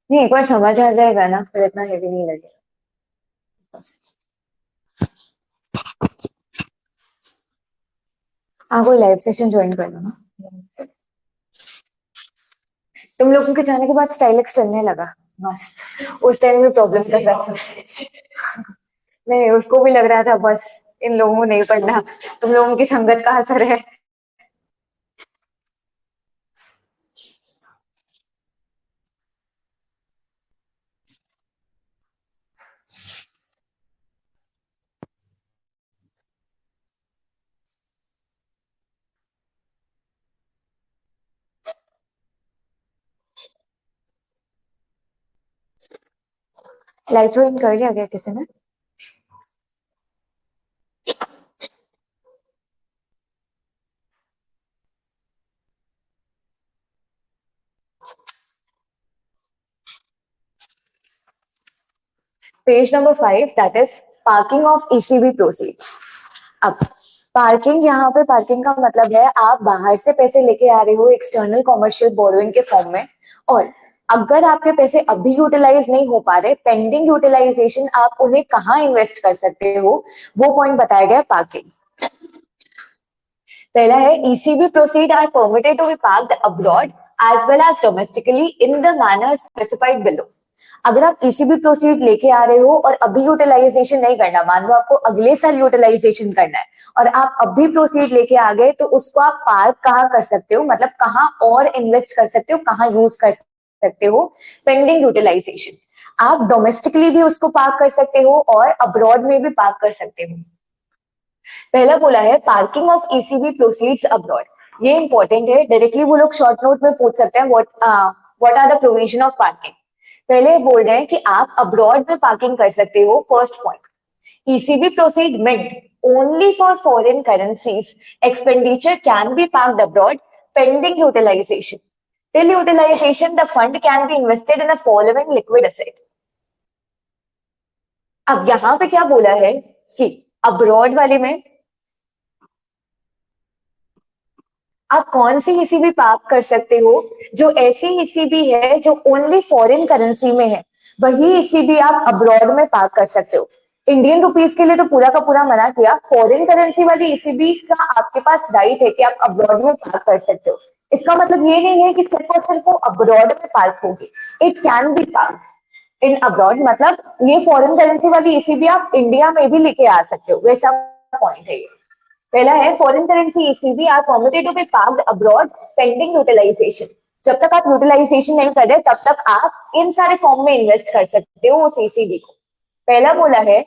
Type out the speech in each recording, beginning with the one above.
नहीं, एक बार समझ आ जाएगा ना, फिर इतना हेवी नहीं लगेगा। हाँ, कोई लाइव सेशन ज्वाइन कर लो ना। तुम लोगों के जाने के बाद स्टाइलिक्स चलने लगा। मस्त। उस टाइम में प्रॉब्लम कर रहा था। नहीं, उसको भी लग रहा था बस इन लोगों को नहीं पढ़ना, तुम लोगों की संगत का असर है। लाइव ज्वाइन कर लिया क्या किसी ने? Page number 5, that is parking of ECB proceeds. अब पार्किंग, यहाँ पे पार्किंग का मतलब है आप बाहर से पैसे लेके आ रहे हो एक्सटर्नल कॉमर्शियल बोरोइंग के फॉर्म में, और अगर आपके पैसे अभी यूटिलाइज नहीं हो पा रहे, पेंडिंग यूटिलाइजेशन, आप उन्हें कहाँ इन्वेस्ट कर सकते हो, वो पॉइंट बताया गया पार्किंग। पहला है ECB proceed are permitted to be parked abroad as well as domestically in the manner specified below. अगर आप ईसीबी प्रोसीड लेके आ रहे हो और अभी यूटिलाइजेशन नहीं करना, मान लो आपको अगले साल यूटिलाइजेशन करना है और आप अभी प्रोसीड लेके आ गए, तो उसको आप पार्क कहाँ कर सकते हो, मतलब कहाँ और इन्वेस्ट कर सकते हो, कहाँ यूज कर सकते हो, पेंडिंग यूटिलाइजेशन। आप डोमेस्टिकली भी उसको पार्क कर सकते हो और अब्रॉड में भी पार्क कर सकते हो। पहला बोला है parking of ECB proceeds abroad. ये इंपॉर्टेंट है, डायरेक्टली वो लोग शॉर्ट नोट में पूछ सकते हैं what are the provision of parking. पहले बोल रहे हैं कि आप अब्रॉड में पार्किंग कर सकते हो। First point, ECB proceed meant only for foreign currencies expenditure can be parked abroad pending utilisation. Till utilisation the fund can be invested in the following liquid asset. अब यहाँ पे क्या बोला है कि अब्रॉड वाले में आप कौन सी ईसीबी पार्क कर सकते हो, जो ऐसी ईसीबी है जो ओनली फॉरेन करेंसी में है, वही ईसीबी आप अब्रॉड में पार्क कर सकते हो। इंडियन रुपीस के लिए तो पूरा का पूरा मना किया, फॉरेन करेंसी वाली ईसीबी का आपके पास राइट है कि आप अब्रॉड में पार्क कर सकते हो। इसका मतलब ये नहीं है कि सिर्फ और सिर्फ वो अब्रॉड में पार्क होगी, it can be park in abroad. मतलब ये फॉरेन करेंसी वाली ईसीबी आप इंडिया में भी लेके आ सकते हो, वैसा पॉइंट है ये। पहला है foreign currency ECB are permitted to be parked abroad pending utilisation. जब तक आप यूटिलाइजेशन नहीं कर रहे तब तक आप इन सारे फॉर्म में इन्वेस्ट कर सकते हो उस ईसीबी को। पहला बोला है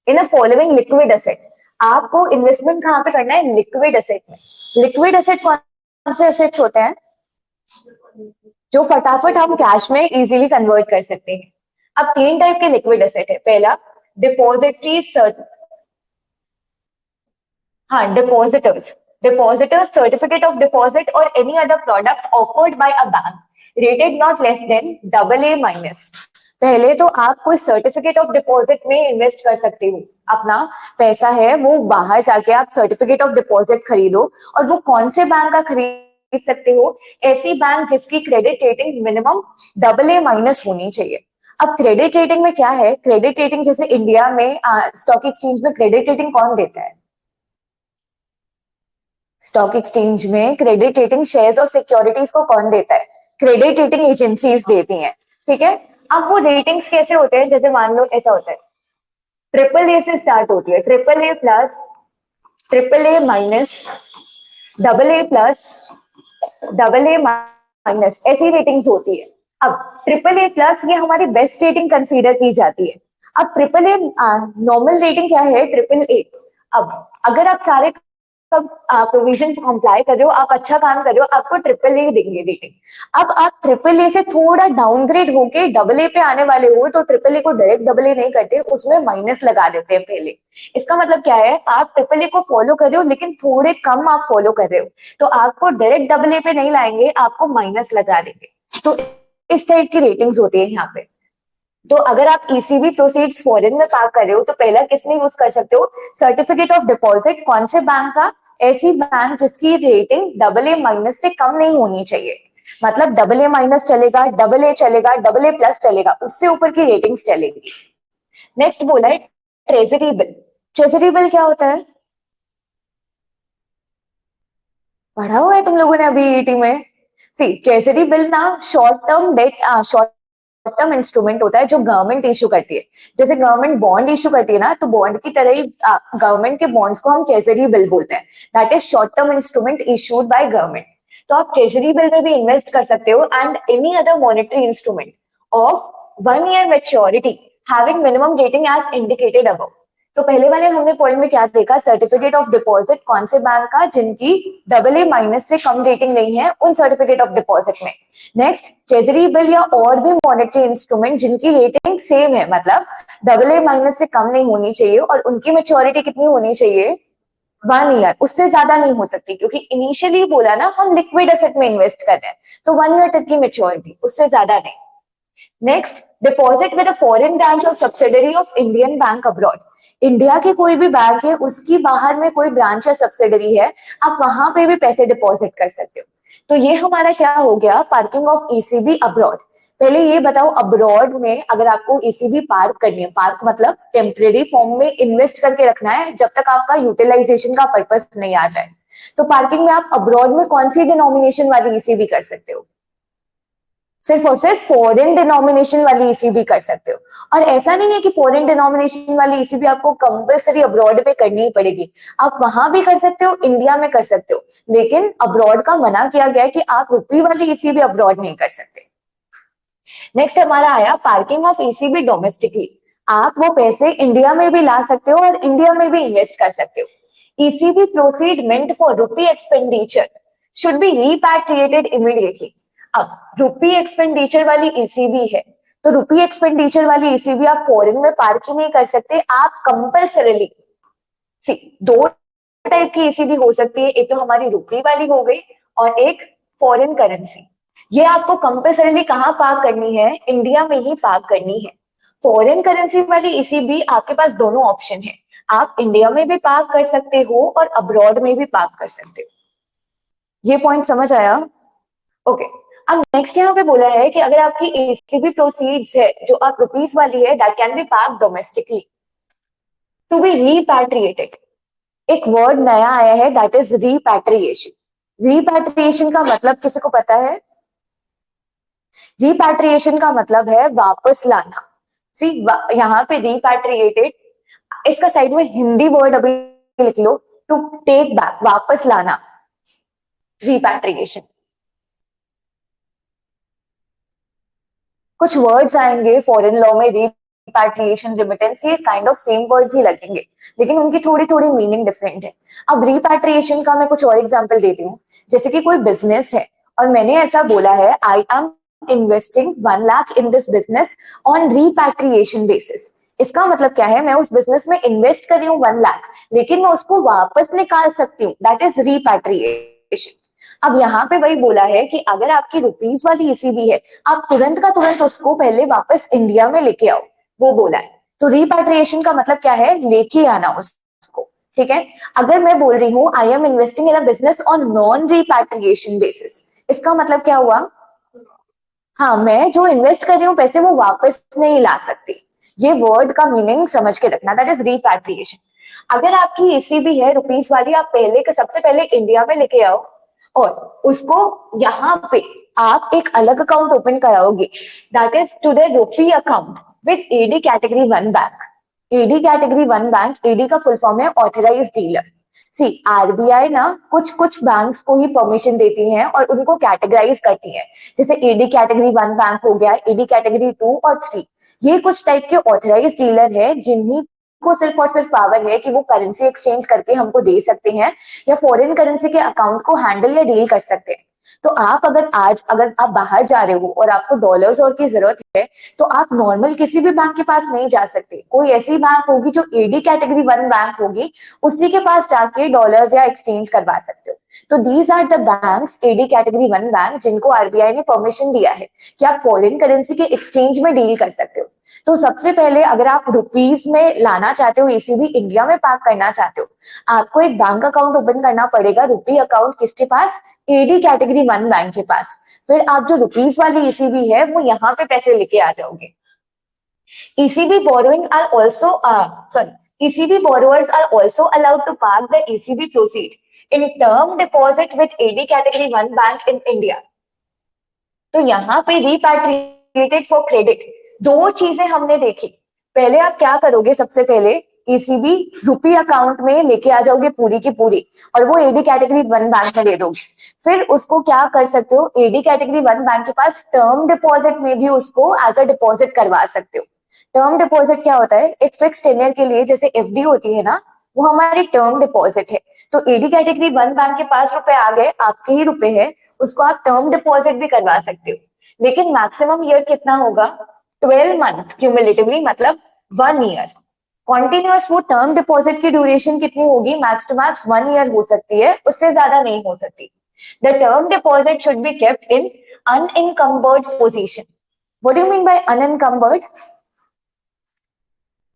इन अ फॉलोइंग लिक्विड एसेट। आपको इन्वेस्टमेंट कहाँ पे करना है? लिक्विड एसेट में। लिक्विड एसेट कौन से एसेट्स होते हैं जो फटाफट हम कैश में इजीली कन्वर्ट कर सकते हैं? अब तीन टाइप के लिक्विड एसेट है। पहला, डिपॉजिटरी, हाँ, depositors, depositors certificate of deposit और any other product offered by a bank rated not less than double A minus. पहले तो आप कोई सर्टिफिकेट ऑफ डिपॉजिट में इन्वेस्ट कर सकते हो। अपना पैसा है वो बाहर जाके आप सर्टिफिकेट ऑफ डिपॉजिट खरीदो, और वो कौन से बैंक का खरीद सकते हो? ऐसी बैंक जिसकी credit rating minimum double A minus होनी चाहिए। अब क्रेडिट रेटिंग में क्या है, क्रेडिट रेटिंग जैसे इंडिया में स्टॉक एक्सचेंज में क्रेडिट रेटिंग कौन देता है? स्टॉक एक्सचेंज में क्रेडिट रेटिंग शेयर्स और सिक्योरिटीज को कौन देता है? क्रेडिट रेटिंग एजेंसीज देती हैं। ठीक है। अब वो रेटिंग्स कैसे होते हैं? जैसे मान लो ऐसा होता है, ट्रिपल ए से स्टार्ट होती है, triple A plus, triple A minus, double A plus, double A minus, ऐसी रेटिंग्स होती है। अब ट्रिपल ए प्लस ये हमारी बेस्ट रेटिंग कंसीडर की जाती है। अब ट्रिपल ए नॉर्मल रेटिंग क्या है? Triple A. अब अगर आप सारे सब प्रोविजन कंप्लाई कर रहे हो, आप अच्छा काम कर रहे हो, आपको ट्रिपल ए देंगे रेटिंग। अब आप ट्रिपल ए से थोड़ा डाउनग्रेड होके डबल ए पे आने वाले हो, तो ट्रिपल ए को डायरेक्ट डबल ए नहीं करते, उसमें माइनस लगा देते हैं पहले। इसका मतलब क्या है? आप ट्रिपल ए को फॉलो कर रहे हो लेकिन थोड़े कम आप फॉलो कर रहे हो, तो आपको डायरेक्ट डबल ए पे नहीं लाएंगे, आपको माइनस लगा देंगे। तो इस टाइप की रेटिंग्स होती है यहाँ पे। तो अगर आप ईसीबी प्रोसीड्स फॉरेन में पार्क कर रहे हो, तो पहला किसमें यूज कर सकते हो? Certificate of deposit. कौन से बैंक का? ऐसी बैंक जिसकी रेटिंग डबल ए माइनस से कम नहीं होनी चाहिए। मतलब डबल ए माइनस चलेगा, डबल ए चलेगा, डबल ए प्लस चलेगा, उससे ऊपर की रेटिंग्स चलेगी। नेक्स्ट बोला है ट्रेजरी बिल। ट्रेजरी बिल क्या होता है? पढ़ा हुआ है तुम लोगों ने अभी ईटी में? सी ट्रेजरी बिल ना short term debt, short term instrument होता है जो गवर्नमेंट इशू करती है। जैसे गवर्नमेंट बॉन्ड इशू करती है ना, तो बॉन्ड की तरह ही गवर्नमेंट के बॉन्ड्स को हम ट्रेजरी बिल बोलते हैं। That is short term instrument issued by government. तो आप ट्रेजरी बिल में भी इन्वेस्ट कर सकते हो and any other monetary instrument of 1 year maturity having minimum rating as indicated above. तो पहले वाले हमने पॉइंट में क्या देखा, सर्टिफिकेट ऑफ डिपॉजिट कौन से बैंक का, जिनकी डबल ए माइनस से कम रेटिंग नहीं है उन सर्टिफिकेट ऑफ डिपॉजिट में। नेक्स्ट ट्रेजरी बिल या और भी मॉनेटरी इंस्ट्रूमेंट जिनकी रेटिंग सेम है, मतलब डबल ए माइनस से कम नहीं होनी चाहिए और उनकी मेच्योरिटी कितनी होनी चाहिए, 1 year, उससे ज्यादा नहीं हो सकती, क्योंकि इनिशियली बोला ना हम लिक्विड एसेट में इन्वेस्ट कर रहे हैं, तो 1 year तक की मेच्योरिटी, उससे ज्यादा नहीं। Next deposit with a foreign branch और subsidiary of Indian bank abroad. India के कोई भी बैंक है, उसकी बाहर में कोई ब्रांच या सब्सिडरी है, आप वहां पे भी पैसे डिपॉजिट कर सकते हो। तो ये हमारा क्या हो गया, पार्किंग ऑफ ईसीबी अब्रॉड। पहले ये बताओ, अब्रॉड में अगर आपको ईसीबी पार्क करनी है, पार्क मतलब टेम्परेरी फॉर्म में इन्वेस्ट करके रखना है जब तक आपका यूटिलाइजेशन का पर्पस नहीं आ जाए, तो पार्किंग में आप अब्रॉड में कौन सी डिनोमिनेशन वाली ईसीबी कर सकते हो, सिर्फ और सिर्फ फॉरेन डिनोमिनेशन वाली ईसीबी कर सकते हो। और ऐसा नहीं है कि फॉरेन डिनोमिनेशन वाली ईसीबी आपको कंपलसरी अब्रॉड में करनी ही पड़ेगी, आप वहां भी कर सकते हो, इंडिया में कर सकते हो, लेकिन अब्रॉड का मना किया गया है कि आप रुपी वाली ईसीबी अब्रॉड नहीं कर सकते। नेक्स्ट हमारा आया पार्किंग ऑफ ईसीबी डोमेस्टिकली। आप वो पैसे इंडिया में भी ला सकते हो और इंडिया में भी इन्वेस्ट कर सकते हो। ECB proceed meant for rupee expenditure should be repatriated immediately. अब रुपी एक्सपेंडिचर वाली ईसीबी है, तो रुपी एक्सपेंडिचर वाली ईसीबी आप फॉरेन में पार्क ही नहीं कर सकते, आप कंपल्सरली, सी दो टाइप की ईसीबी हो सकती है, एक तो हमारी रुपी वाली हो गई और एक फॉरेन करेंसी। ये आपको कंपल्सरीली कहाँ पार्क करनी है, इंडिया में ही पार्क करनी है। फॉरेन करेंसी वाली ईसीबी आपके पास दोनों ऑप्शन है, आप इंडिया में भी पार्क कर सकते हो और अब्रॉड में भी पार्क कर सकते हो। ये पॉइंट समझ आया? ओके। अब नेक्स्ट यहाँ पे बोला है कि अगर आपकी ईसीबी प्रोसीड्स है जो आप रुपीज वाली है, that can be park domestically to be repatriated. एक वर्ड नया आया है, दैट इज रीपैट्रिएशन। रीपैट्रिएशन का मतलब किसी को पता है? रीपैट्रिएशन का मतलब है वापस लाना। सी यहाँ पे रीपैट्रिएटेड, इसका साइड में हिंदी वर्ड अभी लिख लो, टू टेक बैक, वापस लाना, रीपैट्रिएशन। कुछ वर्ड्स आएंगे फॉरेन लॉ में, रिपैट्रिएशन, रिमिटेंस, ये काइंड ऑफ सेम वर्ड्स ही लगेंगे, लेकिन उनकी थोड़ी थोड़ी मीनिंग डिफरेंट है। अब रिपैट्रिएशन का मैं कुछ और एग्जांपल देती हूँ। जैसे कि कोई बिजनेस है और मैंने ऐसा बोला है, I am investing 1 lakh in this business on repatriation basis. इसका मतलब क्या है, मैं उस बिजनेस में इन्वेस्ट कर रही हूँ 1 लाख, लेकिन मैं उसको वापस निकाल सकती हूँ, दैट इज रिपैट्रिएशन। अब यहाँ पे वही बोला है कि अगर आपकी रुपीज वाली ईसीबी है, आप तुरंत का तुरंत उसको पहले वापस इंडिया में लेके आओ, वो बोला है। तो रिपैट्रिएशन का मतलब क्या है, लेके आना उसको, ठीक है। अगर मैं बोल रही हूँ I am investing in a business on non repatriation basis, इसका मतलब क्या हुआ, हाँ मैं जो इन्वेस्ट कर रही हूँ पैसे वो वापस नहीं ला सकती। ये वर्ड का मीनिंग समझ के रखना, दैट इज रिपैट्रिएशन। अगर आपकी ईसीबी है रुपीज वाली, आप पहले के सबसे पहले इंडिया में लेके आओ और उसको यहाँ पे आप एक अलग अकाउंट ओपन कराओगे, that is to the rupee account with AD category 1 bank. AD category 1 bank, AD का फुल फॉर्म है ऑथराइज डीलर। सी आरबीआई ना कुछ कुछ बैंक्स को ही परमिशन देती है और उनको कैटेगराइज करती है, जैसे एडी कैटेगरी 1 बैंक हो गया, एडी कैटेगरी 2 और 3, ये कुछ टाइप के ऑथराइज डीलर है जिन्हीं को सिर्फ और सिर्फ पावर है कि वो करेंसी एक्सचेंज करके हमको दे सकते हैं या फॉरेन करेंसी के अकाउंट को हैंडल या डील कर सकते हैं। तो आप अगर आप बाहर जा रहे हो और आपको डॉलर्स और की जरूरत है, तो आप नॉर्मल किसी भी बैंक के पास नहीं जा सकते, कोई ऐसी बैंक होगी जो एडी कैटेगरी 1 बैंक होगी, उसी के पास जाके डॉलर्स या एक्सचेंज करवा सकते हो। तो these are the banks AD category 1 bank जिनको आरबीआई ने परमिशन दिया है कि आप फॉरेन करेंसी के एक्सचेंज में डील कर सकते हो। तो सबसे पहले अगर आप रुपीज में लाना चाहते हो, ईसीबी इंडिया में पार्क करना चाहते हो, आपको एक बैंक अकाउंट ओपन करना पड़ेगा। रुपी अकाउंट किसके पास? एडी कैटेगरी 1 बैंक के पास। फिर आप जो रुपीज वाली ईसीबी है वो यहाँ पे पैसे लेके आ जाओगे। ECB borrowing are also ECB borrowers are also allowed to park the ECB proceed in term deposit with AD category 1 bank in India. तो यहाँ पे repatriated for credit दो चीजें हमने देखी। पहले आप क्या करोगे? सबसे पहले ECB रुपी अकाउंट में लेके आ जाओगे पूरी की पूरी और वो एडी कैटेगरी 1 बैंक में दे दोगे। फिर उसको क्या कर सकते हो? एडी कैटेगरी 1 बैंक के पास टर्म डिपॉजिट में भी उसको एज अ डिपॉजिट करवा सकते हो। टर्म डिपॉजिट क्या होता है? एक फिक्स टेन्योर के लिए, जैसे एफडी होती है ना, वो हमारी टर्म डिपॉजिट है। तो एडी कैटेगरी 1 बैंक के पास रुपए आ गए, आपके ही रुपए है, उसको आप टर्म डिपॉजिट भी करवा सकते हो। लेकिन मैक्सिमम ईयर कितना होगा? 12 मंथ क्यूमुलेटिवली, मतलब 1 ईयर। कॉन्टिन्यूअस वो टर्म डिपॉजिट की ड्यूरेशन कितनी होगी? मैक्स टू मैक्स 1 ईयर हो सकती है, उससे ज्यादा नहीं हो सकती। The term deposit should be kept in unencumbered position. What do you mean by unencumbered?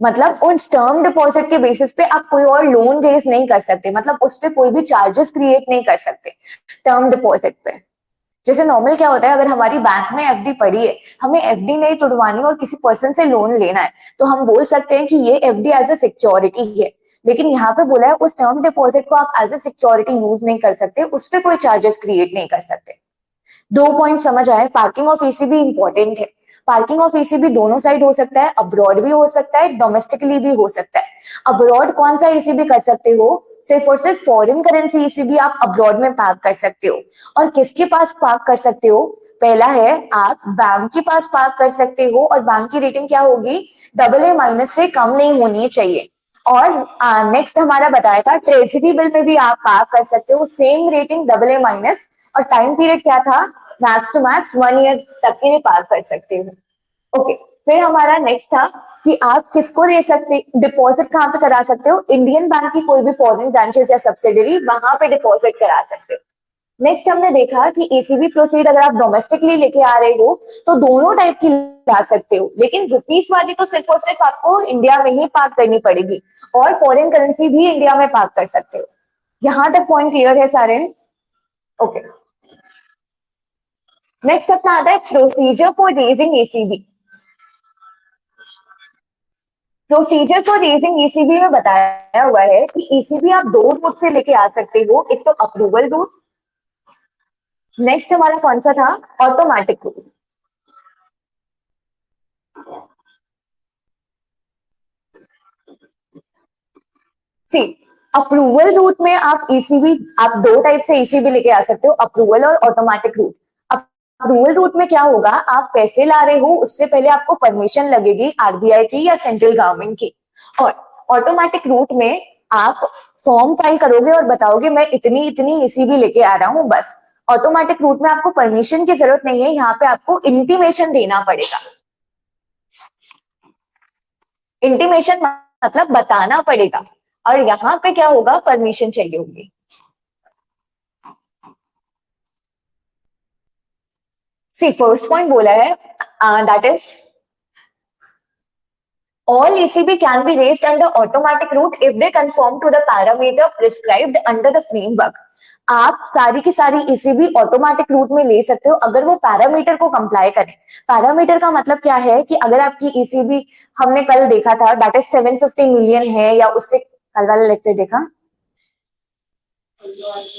मतलब उस टर्म डिपॉजिट के बेसिस पे आप कोई और लोन रेज नहीं कर सकते, मतलब उस पे कोई भी चार्जेस क्रिएट नहीं कर सकते टर्म डिपॉजिट पे। जैसे नॉर्मल क्या होता है, अगर हमारी बैंक में एफडी पड़ी है, हमें एफडी नहीं तुड़वानी और किसी पर्सन से लोन लेना है, तो हम बोल सकते हैं कि ये एफडी एज ए सिक्योरिटी है। लेकिन यहाँ पे बोला है उस टर्म डिपॉजिट को आप एज ए सिक्योरिटी यूज नहीं कर सकते, उस पर कोई चार्जेस क्रिएट नहीं कर सकते। दो पॉइंट समझ आए? पार्किंग ऑफ ईसीबी इंपॉर्टेंट है। पार्किंग ऑफ ईसीबी दोनों साइड हो सकता है, अब्रॉड भी हो सकता है, डोमेस्टिकली भी हो सकता है। अब्रॉड कौन सा ईसीबी कर सकते हो? सिर्फ और सिर्फ फॉरेन करेंसी ईसीबी आप अब्रॉड में पार्क कर सकते हो। और किसके पास पार्क कर सकते हो? पहला है, आप बैंक के पास पार्क कर सकते हो और बैंक की रेटिंग क्या होगी? AA- से कम नहीं होनी चाहिए। और नेक्स्ट हमारा बताया था ट्रेजरी बिल में भी आप पार्क कर सकते हो, सेम रेटिंग AA-। और टाइम पीरियड क्या था? मैक्स टू मैक्स 1 ईयर तक के लिए पार्क कर सकते हो। ओके, फिर हमारा नेक्स्ट था कि आप किसको दे सकते, डिपॉजिट कहाँ पे करा सकते हो? इंडियन बैंक की कोई भी फॉरेन ब्रांचेस या सब्सिडरी, वहां पे डिपॉजिट करा सकते हो। नेक्स्ट हमने देखा कि ईसीबी प्रोसीड अगर आप डोमेस्टिकली लेके आ रहे हो तो दोनों टाइप की ला सकते हो, लेकिन रुपीस वाली तो सिर्फ और सिर्फ आपको इंडिया में ही पार्क करनी पड़ेगी और फॉरेन करेंसी भी इंडिया में पार्क कर सकते हो। यहां तक पॉइंट क्लियर है सारे? ओके, नेक्स्ट अपना आता है procedure for raising ECB. Procedure for raising ECB में बताया हुआ है कि ईसीबी आप दो रूट से लेके आ सकते हो, एक तो अप्रूवल रूट, नेक्स्ट हमारा कौन सा था? Automatic route. See, approval route में आप ईसीबी, आप दो टाइप से ईसीबी लेके आ सकते हो, अप्रूवल और ऑटोमेटिक रूट। अप्रूवल रूट में क्या होगा? आप पैसे ला रहे हो, उससे पहले आपको परमिशन लगेगी आरबीआई की या सेंट्रल गवर्नमेंट की। और ऑटोमेटिक रूट में आप फॉर्म फाइल करोगे और बताओगे मैं इतनी इतनी ईसीबी लेके आ रहा हूं, बस। ऑटोमेटिक रूट में आपको परमिशन की जरूरत नहीं है, यहाँ पे आपको इंटीमेशन देना पड़ेगा। इंटीमेशन मतलब बताना पड़ेगा, और यहाँ पे क्या होगा? परमिशन चाहिए होगी। सी, फर्स्ट पॉइंट बोला है that is all ECB can be raised under automatic route if they conform to the parameter prescribed under the framework। आप सारी की सारी ECB ऑटोमेटिक रूट में ले सकते हो अगर वो पैरामीटर को कंप्लाई करें। पैरामीटर का मतलब क्या है कि अगर आपकी ECB, हमने कल देखा था, दैट इज 750 मिलियन है, या उससे कल वाला लेक्चर देखा,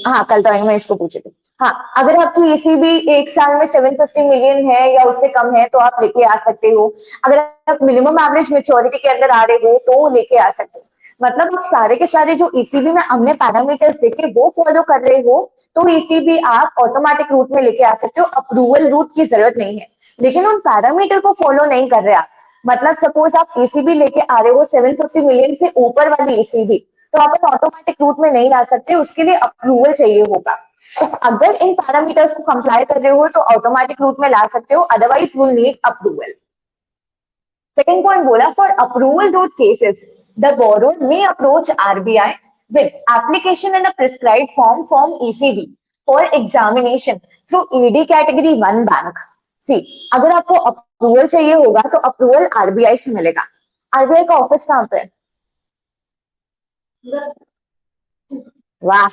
हाँ कल तो मैं इसको पूछे थे। हाँ, अगर आपकी ईसीबी एक साल में 750 मिलियन है या उससे कम है तो आप लेके आ सकते हो। अगर आप मिनिमम एवरेज मेच्योरिटी के अंदर आ रहे हो तो लेके आ सकते हो। मतलब आप सारे के सारे जो ईसीबी में हमने पैरामीटर्स देखे वो फॉलो कर रहे हो तो ईसीबी आप ऑटोमेटिक रूट में लेके आ सकते हो, अप्रूवल रूट की जरूरत नहीं है। लेकिन उन पैरामीटर को फॉलो नहीं कर रहे आप, मतलब सपोज आप ईसीबी लेके आ रहे हो 750 मिलियन से ऊपर वाली ईसीबी, तो आप ऑटोमेटिक रूट में नहीं ला सकते, उसके लिए अप्रूवल चाहिए होगा। तो अगर इन पैरामीटर्स को कंप्लाई कर रहे हो तो ऑटोमेटिक रूट में ला सकते हो, otherwise will need approval. Second point बोला, for approval route cases the borrower may approach RBI with application in a prescribed form from ECB for examination through ED category 1 bank. See, अगर आपको approval चाहिए होगा तो approval RBI से मिलेगा. RBI का office कहाँ पे है? वाह,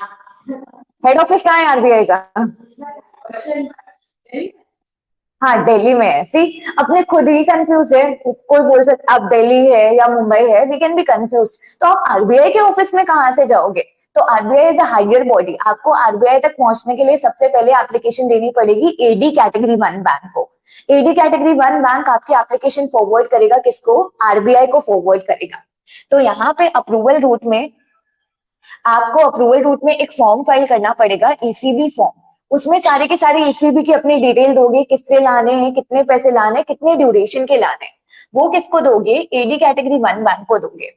हेड ऑफिस कहाँ है आरबीआई का? हाँ, दिल्ली में है. सी, अपने खुद ही कंफ्यूज है. कोई बोल सकता आप दिल्ली है या मुंबई है, वी कैन बी कंफ्यूज. तो आप आरबीआई के ऑफिस में कहाँ से जाओगे? तो RBI is a higher body. आपको आरबीआई तक पहुंचने के लिए सबसे पहले एप्लीकेशन देनी पड़ेगी एडी कैटेगरी 1 बैंक को. एडी कैटेगरी 1 बैंक आपकी एप्लीकेशन फॉरवर्ड करेगा किसको? आरबीआई को फॉरवर्ड करेगा. तो यहाँ पे अप्रूवल रूट में आपको अप्रूवल रूट में एक फॉर्म फाइल करना पड़ेगा, ईसीबी फॉर्म. उसमें सारे के सारे ईसीबी की अपनी डिटेल दोगे, किससे लाने हैं, कितने पैसे लाने हैं, कितने ड्यूरेशन के लाने हैं. वो किसको दोगे? एडी कैटेगरी 1 बैंक को दोगे.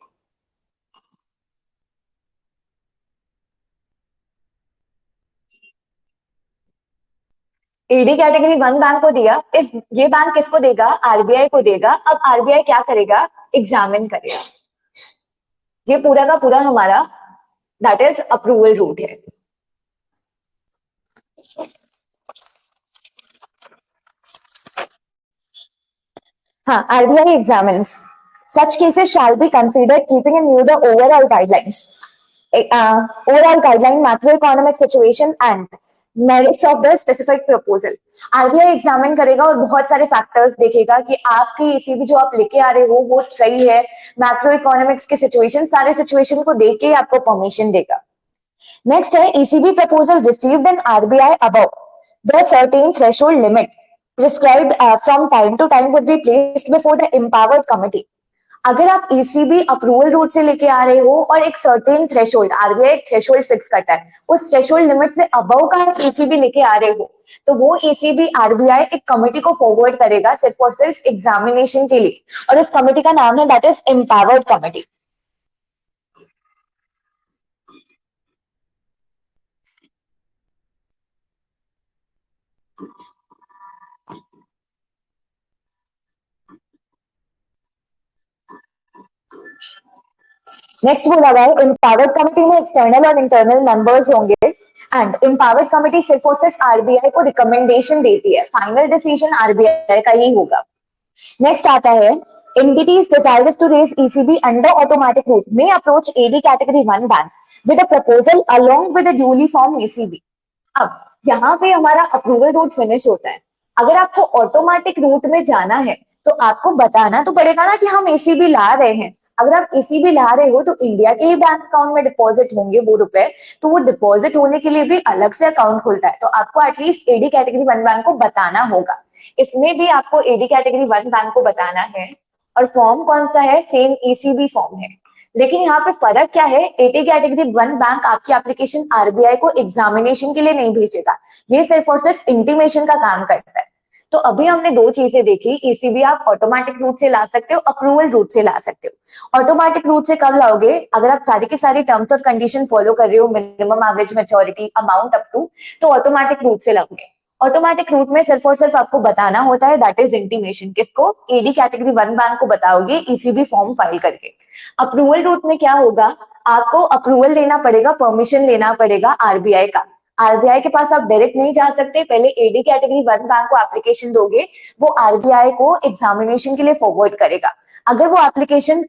एडी कैटेगरी 1 बैंक को दिया. इस ये बैंक किसको देगा? आरबीआई को देगा. अब आरबीआई क्या करेगा? एग्जामिन करेगा. ये पूरा का पूरा हमारा दैट इज अप्रूवल रूट है. हाँ, RBI examines. Such cases shall be considered keeping in view the overall guidelines, overall guideline, macroeconomic situation and merits of the specific proposal. RBI examine करेगा और बहुत सारे फैक्टर्स देखेगा कि आपकी ईसीबी जो आप लेके आ रहे हो वो सही है. मैक्रो इकोनॉमिक्स के सिचुएशन, सारे सिचुएशन को देख के आपको परमिशन देगा. नेक्स्ट है ECB proposal received in RBI above the certain threshold limit prescribed from time to time would be placed before the empowered committee. अगर आप ईसीबी अप्रूवल रूट से लेके आ रहे हो और एक सर्टेन थ्रेशोल्ड, आरबीआई एक थ्रेशोल्ड फिक्स करता है, उस थ्रेशोल्ड लिमिट से अबव का आप ईसीबी लेके आ रहे हो तो वो ईसीबी आरबीआई एक कमिटी को फॉरवर्ड करेगा सिर्फ और सिर्फ एग्जामिनेशन के लिए. और उस कमिटी का नाम है that is empowered committee. Next बोला हुआ है एम्पावर्ड कमिटी में एक्सटर्नल और इंटरनल मेंबर्स होंगे. एंड एम्पावर्ड कमिटी सिर्फ और सिर्फ आरबीआई को रिकमेंडेशन देती है. फाइनल डिसीजन आरबीआई का ही होगा. नेक्स्ट आता है entities desirous to raise ECB under automatic route may approach AD category 1 bank with a proposal along with a duly formed ECB. अब यहाँ पे हमारा अप्रूवल रूट फिनिश होता है. अगर आपको ऑटोमेटिक रूट में जाना है तो आपको बताना तो पड़ेगा ना कि हम ईसीबी ला रहे हैं. अगर आप ईसीबी ला रहे हो तो इंडिया के ही बैंक अकाउंट में डिपॉजिट होंगे वो रुपए, तो वो डिपॉजिट होने के लिए भी अलग से अकाउंट खुलता है. तो आपको एटलीस्ट एडी कैटेगरी 1 बैंक को बताना होगा. इसमें भी आपको एडी कैटेगरी 1 बैंक को बताना है. और फॉर्म कौन सा है? सेम ईसीबी फॉर्म है. लेकिन यहाँ पे फर्क क्या है? एटी कैटेगरी 1 बैंक आपकी एप्लीकेशन आरबीआई को एग्जामिनेशन के लिए नहीं भेजेगा. ये सिर्फ और सिर्फ इंटीमेशन का काम करता है. तो अभी हमने दो चीजें देखी. ईसीबी आप ऑटोमेटिक रूट से ला सकते हो, अप्रूवल रूट से ला सकते हो. ऑटोमेटिक रूट से कब लाओगे? अगर आप सारी की सारी टर्म्स और कंडीशन फॉलो कर रहे हो, minimum average maturity, amount up to, तो ऑटोमेटिक रूट से लाओगे. ऑटोमेटिक रूट में सिर्फ और सिर्फ आपको बताना होता है दैट इज इंटीमेशन. किसको? एडी कैटेगरी 1 बैंक को बताओगे ईसीबी फॉर्म फाइल करके. अप्रूवल रूट में क्या होगा? आपको अप्रूवल लेना पड़ेगा, परमिशन लेना पड़ेगा आरबीआई का. आरबीआई के पास आप डायरेक्ट नहीं जा सकते. पहले एडी कैटेगरी 1 बैंक को एप्लीकेशन दोगे, वो आरबीआई को एग्जामिनेशन के लिए फॉरवर्ड करेगा. अगर वो एप्लीकेशन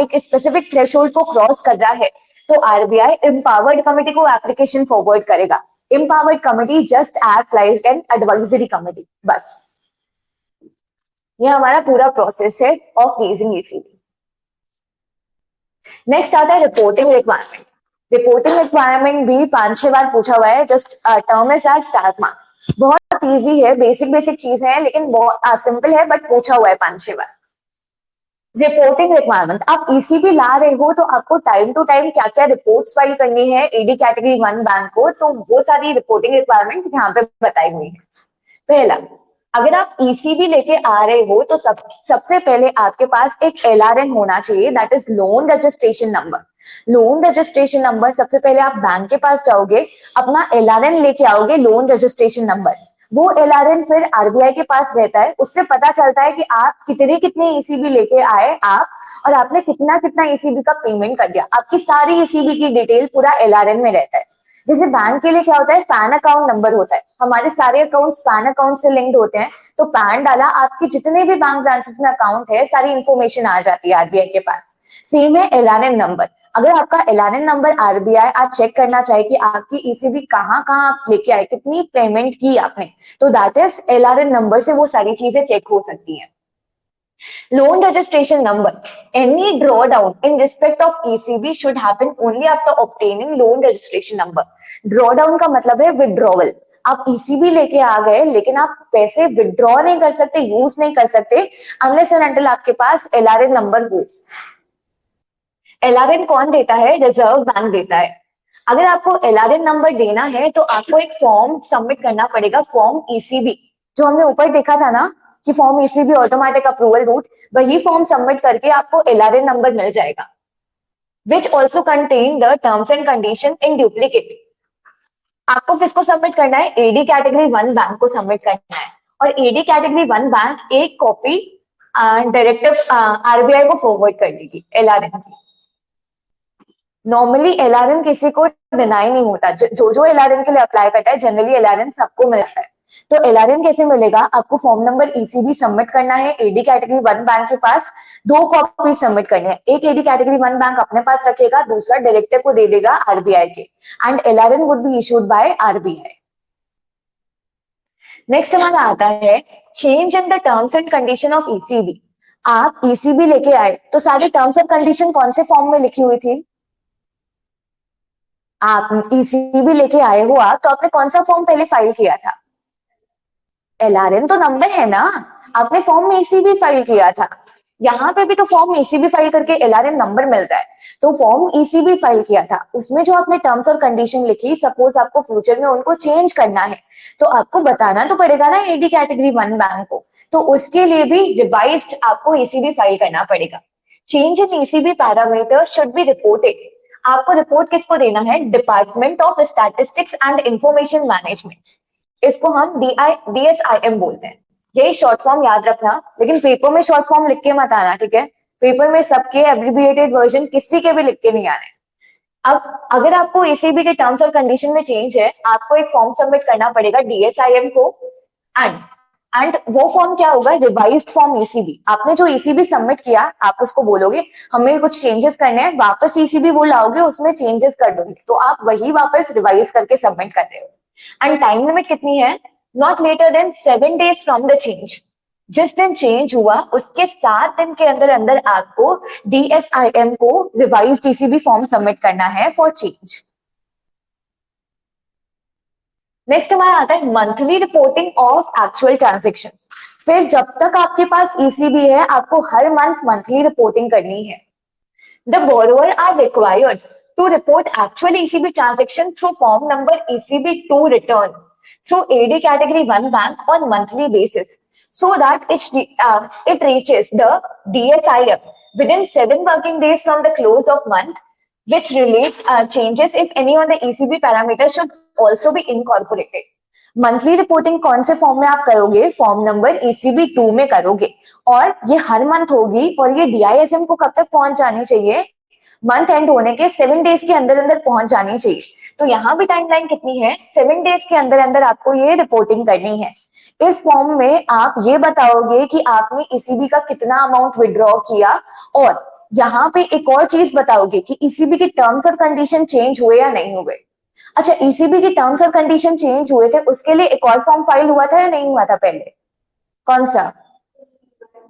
एक स्पेसिफिक थ्रेशोल्ड को क्रॉस कर रहा है तो आरबीआई एम्पावर्ड कमिटी को एप्लीकेशन फॉरवर्ड करेगा. Empowered committee just act like an advisory committee. बस ये हमारा पूरा प्रोसेस है ऑफ रेजिंग ईसीबी. नेक्स्ट आता है रिपोर्टिंग रिक्वायरमेंट. रिपोर्टिंग रिक्वायरमेंट भी 5-6 बार पूछा हुआ है. Just term is as start mark. बहुत इजी है, बेसिक बेसिक चीजें हैं लेकिन बहुत सिंपल है, बट पूछा हुआ है 5-6 बार. रिपोर्टिंग रिक्वायरमेंट, आप ईसीबी ला रहे हो तो आपको टाइम टू टाइम क्या क्या रिपोर्ट्स फाइल करनी है एडी कैटेगरी 1 बैंक को, तो वो सारी रिपोर्टिंग रिक्वायरमेंट यहाँ पे बताई हुई है. पहला, अगर आप ईसीबी लेके आ रहे हो तो सबसे पहले आपके पास एक एलआरएन होना चाहिए, that is loan registration number. Loan registration number, सबसे पहले आप बैंक के पास जाओगे, अपना एलआरएन लेके आओगे, लोन रजिस्ट्रेशन नंबर. वो एलआरएन फिर आरबीआई के पास रहता है, उससे पता चलता है कि आप कितने कितने ईसीबी लेके आए आप, और आपने कितना कितना ईसीबी का पेमेंट कर दिया। आपकी सारी ईसीबी की डिटेल पूरा एलआरएन में रहता है। जैसे बैंक के लिए क्या होता है, पैन अकाउंट नंबर होता है, हमारे सारे अकाउंट्स पैन अकाउंट से लिंक्ड होते हैं, तो पैन डाला, आपके जितने भी बैंक ब्रांचेस में अकाउंट है सारी इंफॉर्मेशन आ जाती है आरबीआई के पास। सेम है एलआरएन नंबर। अगर आपका एलआरएन नंबर आरबीआई आप चेक करना चाहे कि आपकी ईसीबी कहाँ कहाँ आप लेके आए, कितनी पेमेंट की आपने, तो दैट इज एलआरएन नंबर से वो सारी चीजें चेक हो सकती हैं। Loan registration number. Any drawdown in respect of ECB should happen only after obtaining loan registration number. Drawdown का मतलब है withdrawal. आप ECB लेके आ गए लेकिन आप पैसे विड्रॉ नहीं कर सकते, यूज नहीं कर सकते अनलेस एंड अनटिल आपके पास एलआरएन नंबर हो। एलआरएन कौन देता है? रिजर्व बैंक देता है। अगर आपको एलआरएन नंबर देना है तो आपको एक फॉर्म सबमिट करना पड़ेगा, फॉर्म ईसीबी, जो हमने ऊपर देखा था ना कि form ECB automatic approval route, वही फॉर्म सबमिट करके आपको एलआरएन नंबर मिल जाएगा, which also contain the terms and condition in duplicate. आपको किसको सबमिट करना है? एडी कैटेगरी 1 बैंक को सबमिट करना है, और एडी कैटेगरी 1 बैंक एक कॉपी डायरेक्टर आरबीआई को फॉरवर्ड कर देगी एलआरएन की। नॉर्मली एलआरएन किसी को डिनाई नहीं होता, जो एलआरएन के लिए अप्लाई करता है जनरली एलआरएन सबको मिलता है। तो एलआरएन कैसे मिलेगा? आपको फॉर्म नंबर ईसीबी सबमिट करना है एडी कैटेगरी 1 बैंक के पास, 2 कॉपी सबमिट करनी है, एक एडी कैटेगरी 1 बैंक अपने पास रखेगा, दूसरा डायरेक्टर को दे देगा आरबीआई के, and LRN would be issued by RBI. Next हमारा आता है change in the terms and condition of ECB. आप ईसीबी लेके आए तो सारे टर्म्स एंड कंडीशन कौन से फॉर्म में लिखी हुई थी? आप ईसीबी लेके आए हो आप, तो आपने कौन सा फॉर्म पहले फाइल किया था? एलआरएन तो नंबर है ना, आपने फॉर्म में ईसीबी फाइल किया था, यहाँ पे भी तो फॉर्म ईसीबी फाइल करके एलआरएन नंबर मिलता है। तो फॉर्म ईसीबी फाइल किया था, उसमें जो आपने टर्म्स और कंडीशन लिखी, सपोज आपको फ्यूचर में उनको चेंज करना है तो आपको बताना तो पड़ेगा ना एडी कैटेगरी 1 बैंक को, तो उसके लिए भी रिवाइज्ड आपको ईसीबी फाइल करना पड़ेगा। Change in ECB parameter should be reported. आपको रिपोर्ट किसको देना है? Department of statistics and information management, इसको हम डीएसआईएम बोलते हैं। यही शॉर्ट फॉर्म याद रखना, लेकिन पेपर में शॉर्ट फॉर्म लिख के मत आना, ठीक है? पेपर में सबके एब्रिविएटेड वर्जन किसी के भी लिख के नहीं आने। अब अगर आपको ईसीबी के टर्म्स और कंडीशन में चेंज है, आपको एक फॉर्म सबमिट करना पड़ेगा डीएसआईएम को, एंड वो फॉर्म क्या होगा? Revised form ECB. आपने जो ईसीबी सबमिट किया आप उसको बोलोगे हमें कुछ चेंजेस करने हैं, वापस ईसीबी वो लाओगे, उसमें चेंजेस कर दोगे, तो आप वही वापस रिवाइज करके सबमिट कर रहे हो। एंड टाइम लिमिट कितनी है? Not later than 7 days from the change. जिस दिन चेंज हुआ उसके 7 दिन के अंदर अंदर आपको डीएसआईएम को रिवाइज्ड ईसीबी फॉर्म सबमिट करना है फॉर चेंज। नेक्स्ट हमारा आता है monthly reporting of actual transaction. फिर जब तक आपके पास ईसीबी है आपको हर मंथ मंथली रिपोर्टिंग करनी है। The borrower are required to report actual ECB transaction through form number ECB2 return through AD category 1 bank on monthly basis so that it reaches the DSIF within 7 working days from the close of month, which relate changes if any on the ECB parameter should also be incorporated. Monthly reporting कौन से form में आप करोगे? Form number ECB 2 में करोगे, और ये हर month होगी, और ये डीआईएसएम को कब तक पहुंच जानी चाहिए? मंथ एंड होने के 7 days के अंदर अंदर पहुंच जानी चाहिए। तो यहाँ भी टाइमलाइन कितनी है? 7 days के अंदर अंदर आपको ये रिपोर्टिंग करनी है। इस फॉर्म में आप ये बताओगे कि आपने ईसीबी का कितना अमाउंट विड्रॉ किया, और यहाँ पे एक और चीज बताओगे कि ईसीबी के टर्म्स और कंडीशन चेंज हुए या नहीं हुए। अच्छा, ईसीबी की टर्म्स और कंडीशन चेंज हुए थे, उसके लिए एक और फॉर्म फाइल हुआ था या नहीं हुआ था पहले? कौन सा?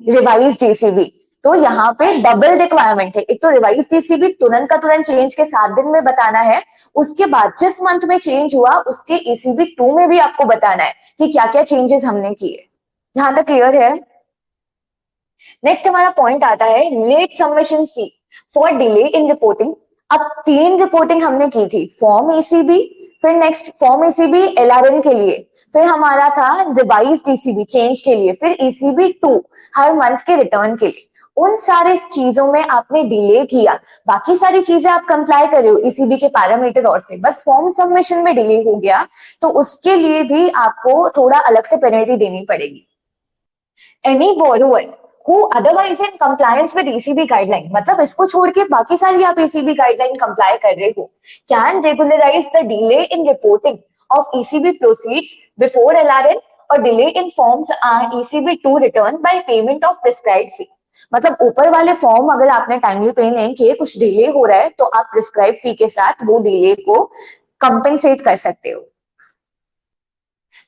Revised ECB. तो यहाँ पे डबल रिक्वायरमेंट है, एक तो रिवाइज्ड ईसीबी तुरंत का तुरंत चेंज के 7 दिन में बताना है, उसके बाद जिस मंथ में चेंज हुआ उसके ECB 2 में भी आपको बताना है कि क्या क्या चेंजेस हमने किए। यहां तक क्लियर है? नेक्स्ट हमारा पॉइंट आता है late submission fee for delay in reporting. अब 3 रिपोर्टिंग हमने की थी, फॉर्म ईसीबी, फिर नेक्स्ट फॉर्म ईसीबी एलआरएन के लिए, फिर हमारा था रिवाइज्ड ईसीबी चेंज के लिए, फिर ECB 2 हर मंथ के रिटर्न के लिए। उन सारे चीजों में आपने डिले किया, बाकी सारी चीजें आप कंप्लाई कर रहे हो ईसीबी के पैरामीटर और से, बस फॉर्म सबमिशन में डिले हो गया तो उसके लिए भी आपको थोड़ा अलग से पेनल्टी देनी पड़ेगी। Any borrower who otherwise in compliance with ECB guideline, मतलब इसको छोड़ के बाकी सारी आप ECB guideline comply कर रहे हो, can regularize the delay in reporting of ECB proceeds before LRN और delay in forms ECB to return by payment of prescribed fee। मतलब ऊपर वाले फॉर्म अगर आपने टाइमली पे नहीं किए, कुछ डिले हो रहा है, तो आप प्रिस्क्राइब फी के साथ वो डिले को कंपेंसेट कर सकते हो।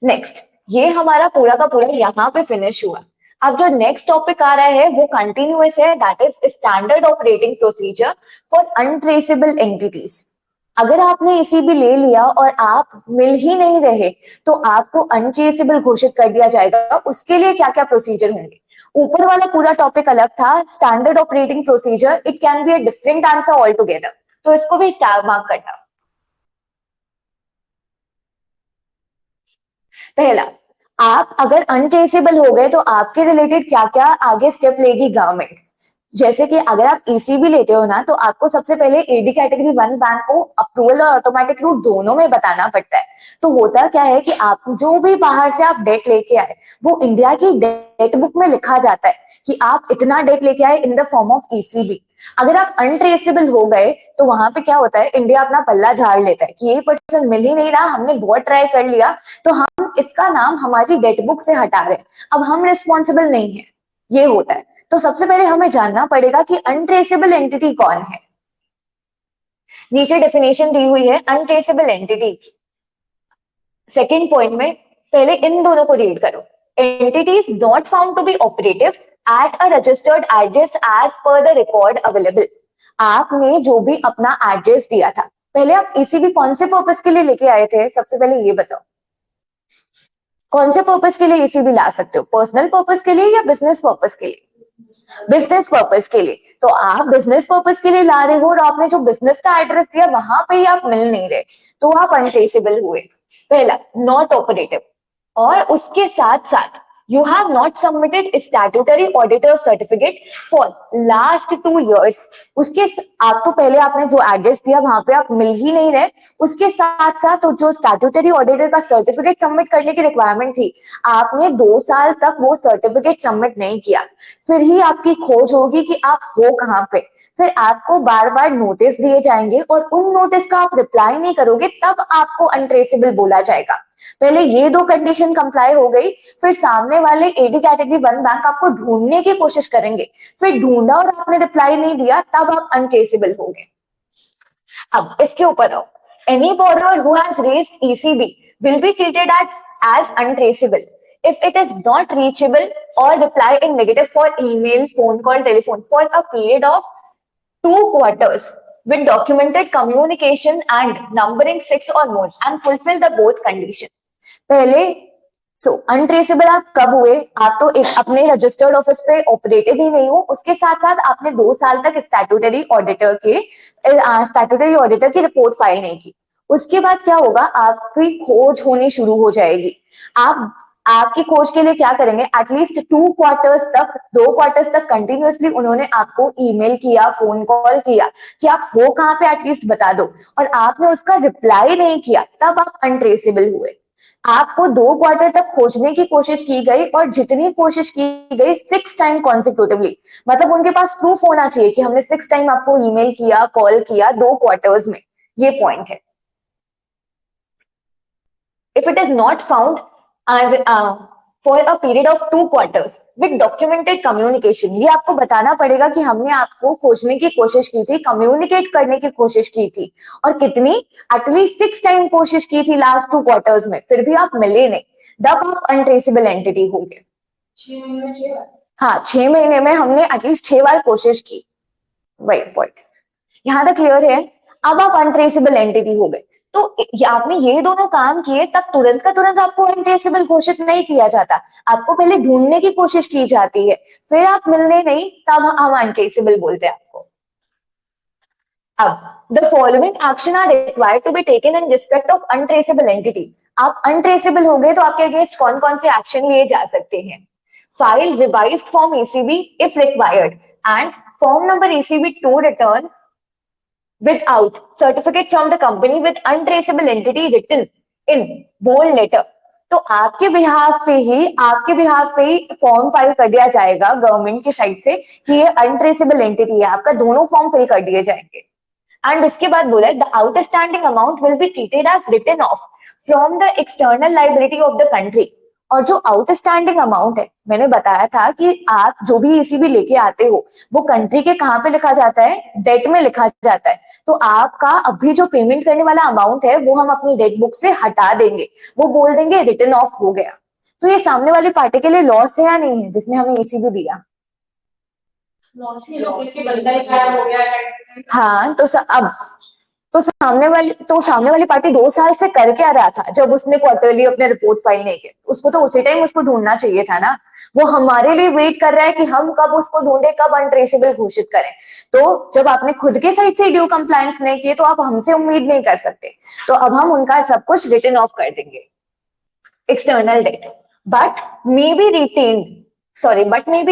नेक्स्ट, ये हमारा पूरा का पूरा यहाँ पे फिनिश हुआ। अब जो नेक्स्ट टॉपिक आ रहा है वो कंटिन्यूअस है, that is standard operating procedure for untraceable entities. अगर आपने ईसीबी ले लिया और आप मिल ही नहीं रहे तो आपको अनट्रेसेबल घोषित कर दिया जाएगा। उसके लिए क्या क्या प्रोसीजर होंगे? ऊपर वाला पूरा टॉपिक अलग था, standard operating procedure, it can be a different answer all together, तो इसको भी स्टार मार्क करना। पहला, आप अगर अनट्रेसेबल हो गए तो आपके रिलेटेड क्या क्या आगे स्टेप लेगी गवर्नमेंट। जैसे कि अगर आप ईसीबी लेते हो ना, तो आपको सबसे पहले एडी कैटेगरी 1 बैंक को अप्रूवल और ऑटोमेटिक रूट दोनों में बताना पड़ता है। तो होता क्या है कि आप जो भी बाहर से आप डेट लेके आए वो इंडिया की डेट बुक में लिखा जाता है कि आप इतना डेट लेके आए in the form of ECB. अगर आप अनट्रेसेबल हो गए तो वहां पे क्या होता है, इंडिया अपना पल्ला झाड़ लेता है कि ये पर्सन मिल ही नहीं रहा, हमने बहुत ट्राई कर लिया, तो हम इसका नाम हमारी डेट बुक से हटा रहे हैं, अब हम रिस्पॉन्सिबल नहीं है, ये होता है। तो सबसे पहले हमें जानना पड़ेगा कि अनट्रेसेबल एंटिटी कौन है। नीचे डेफिनेशन दी हुई है अनट्रेसेबल एंटिटी की। सेकेंड पॉइंट में पहले इन दोनों को रीड करो। Entities not found to be operative at a registered address as per the record available. आपने जो भी अपना एड्रेस दिया था, पहले आप ईसीबी कौन से पर्पस के लिए लेके आए थे, सबसे पहले ये बताओ। कौन से पर्पस के लिए ईसीबी ला सकते हो, पर्सनल पर्पस के लिए या बिजनेस पर्पस के लिए? बिजनेस पर्पस के लिए। तो आप बिजनेस पर्पस के लिए ला रहे हो और आपने जो बिजनेस का एड्रेस दिया वहां पे ही आप मिल नहीं रहे, तो आप अनट्रेसेबल हुए। पहला, नॉट ऑपरेटिव, और उसके साथ साथ you have not submitted statutory auditor certificate for last 2 years। उसके आप तो पहले आपने जो एड्रेस दिया वहां पे आप मिल ही नहीं रहे, उसके साथ साथ तो जो स्टैट्यूटरी ऑडिटर का सर्टिफिकेट सबमिट करने की रिक्वायरमेंट थी, आपने 2 साल तक वो सर्टिफिकेट सबमिट नहीं किया, फिर ही आपकी खोज होगी कि आप हो कहाँ पे। फिर आपको बार बार नोटिस दिए जाएंगे और उन नोटिस का आप रिप्लाई नहीं करोगे, तब आपको अनट्रेसेबल बोला जाएगा। पहले ये 2 कंडीशन कंप्लाई हो गई, फिर सामने वाले एडी कैटेगरी 1 बैंक आपको ढूंढने की कोशिश करेंगे, फिर ढूंढा और आपने रिप्लाई नहीं दिया, तब आप अनट्रेसेबल होंगे। अब इसके ऊपर आओ। Any borrower who has raised ECB will be treated as untraceable if it is not reachable or reply in negative for email, phone call, telephone for a period of 2 quarters with documented communication and numbering 6 or more and fulfill the both condition। पहले untraceable आप कब हुए? आप तो एक अपने registered office पे operative ही नहीं हो, उसके साथ साथ आपने 2 साल तक स्टैट्यूटरी ऑडिटर की रिपोर्ट फाइल नहीं की। उसके बाद क्या होगा, आपकी खोज होनी शुरू हो जाएगी। आपकी खोज के लिए क्या करेंगे, एटलीस्ट 2 क्वार्टर्स तक कंटिन्यूअसली उन्होंने आपको ईमेल किया, फोन कॉल किया कि आप हो कहाँ पे एटलीस्ट बता दो, और आपने उसका रिप्लाई नहीं किया, तब आप अनट्रेसेबल हुए। आपको 2 क्वार्टर तक खोजने की कोशिश की गई और जितनी कोशिश की गई 6 टाइम कॉन्सिक्यूटिवली, मतलब उनके पास प्रूफ होना चाहिए कि हमने 6 टाइम आपको ईमेल किया, कॉल किया 2 क्वार्टर्स में, ये पॉइंट है। If it is not found for a period of 2 quarters with documented communication, ये आपको बताना पड़ेगा कि हमने आपको खोजने की कोशिश की थी, कम्युनिकेट करने की कोशिश की थी, और कितनी, एटलीस्ट 6 टाइम कोशिश की थी लास्ट 2 क्वार्टर्स में, फिर भी आप मिले नहीं, तब आप अनट्रेसेबल एंटिटी हो गए। 6 महीने में हमने एटलीस्ट 6 बार कोशिश की, वही पॉइंट। यहां तक क्लियर है? अब आप अनट्रेसेबल एंटिटी हो गए। तो आपने ये दोनों काम किए, तब तुरंत का तुरंत आपको अनट्रेसेबल घोषित नहीं किया जाता, आपको पहले ढूंढने की कोशिश की जाती है, फिर आप मिलने नहीं, तब हम अनट्रेसेबल बोलते हैं आपको। अब the following action are required to be taken in respect of untraceable entity. आप अनट्रेसेबल हो गए तो आपके अगेंस्ट कौन कौन से एक्शन लिए जा सकते हैं? File revised form ECB if required and form number ECB2 return without certificate from the company with untraceable entity written in bold letter. तो आपके बिहाफ पे ही फॉर्म फाइल कर दिया जाएगा गवर्नमेंट की साइड से कि ये अनट्रेसेबल एंटिटी है, आपका दोनों फॉर्म फिल कर दिए जाएंगे। एंड उसके बाद बोला the outstanding amount will be treated as written off from the external liability of the country. और जो आउटस्टैंडिंग अमाउंट है, मैंने बताया था कि आप जो भी ईसीबी लेके आते हो वो कंट्री के कहाँ पे लिखा जाता है, डेट में लिखा जाता है। तो आपका अभी जो पेमेंट करने वाला अमाउंट है वो हम अपनी डेट बुक से हटा देंगे, वो बोल देंगे रिटन ऑफ हो गया। तो ये सामने वाली पार्टी के लिए लॉस है या नहीं है जिसने हमें ईसीबी दिया? हाँ, तो सामने वाली पार्टी 2 साल से कर क्या रहा था जब उसने क्वार्टरली अपने रिपोर्ट फाइल नहीं की? उसको तो उसी टाइम उसको ढूंढना चाहिए था ना। वो हमारे लिए वेट कर रहा है कि हम कब उसको ढूंढे, कब अनट्रेसेबल घोषित करें। तो जब आपने खुद के साइड से ड्यू कंप्लायंस नहीं किए तो आप हमसे उम्मीद नहीं कर सकते। तो अब हम उनका सब कुछ रिटन ऑफ कर देंगे external debt, but may be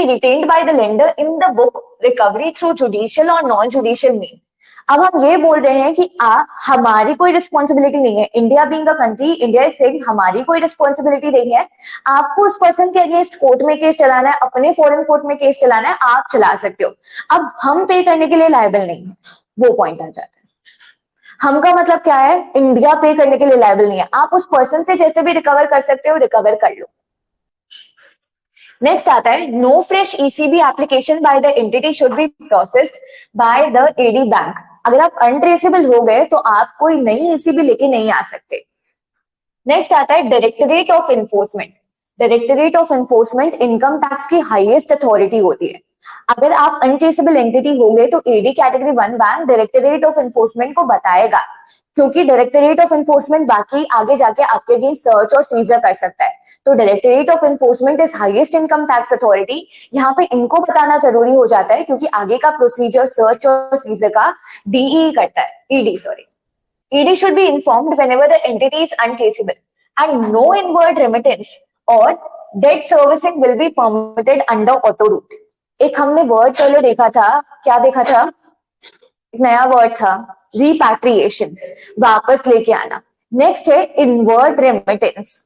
retained by the lender in the book recovery through judicial or non-judicial means. अब हम ये बोल रहे हैं कि हमारी कोई रिस्पॉन्सिबिलिटी नहीं है, India being a country, India is saying हमारी कोई रिस्पॉन्सिबिलिटी नहीं है, आपको उस पर्सन के अगेंस्ट कोर्ट में केस चलाना है, अपने फॉरेन कोर्ट में केस चलाना है, आप चला सकते हो। अब हम पे करने के लिए लायबल नहीं है, वो पॉइंट आ जाता है। हम का मतलब क्या है, इंडिया पे करने के लिए लायबल नहीं है, आप उस पर्सन से जैसे भी रिकवर कर सकते हो रिकवर कर लो। नेक्स्ट आता है no fresh ECB application by the entity should be processed by the AD bank. अगर आप अनट्रेसेबल हो गए तो आप कोई नई ईसीबी लेके नहीं आ सकते। नेक्स्ट आता है directorate of enforcement. Directorate of enforcement income tax की हाईएस्ट अथॉरिटी होती है। अगर आप अनट्रेसेबल एंटिटी हो गए तो AD category 1 bank directorate of enforcement को बताएगा, क्योंकि डायरेक्टरेट ऑफ एनफोर्समेंट बाकी आगे जाके आपके अगेंस्ट सर्च और सीजर कर सकता है। तो directorate of enforcement is highest income tax authority. यहाँ पे इनको बताना जरूरी हो जाता है क्योंकि आगे का प्रोसीजर सर्च और सीजर का डीई करता है, ED sorry. ED should be informed whenever the entity is untraceable and no inward remittance or debt servicing will be permitted under auto route. एक हमने वर्ड पहले देखा था, क्या देखा था? एक नया वर्ड था रिपैट्रिएशन, वापस लेके आना। नेक्स्ट है इनवर्ड रेमिटेंस।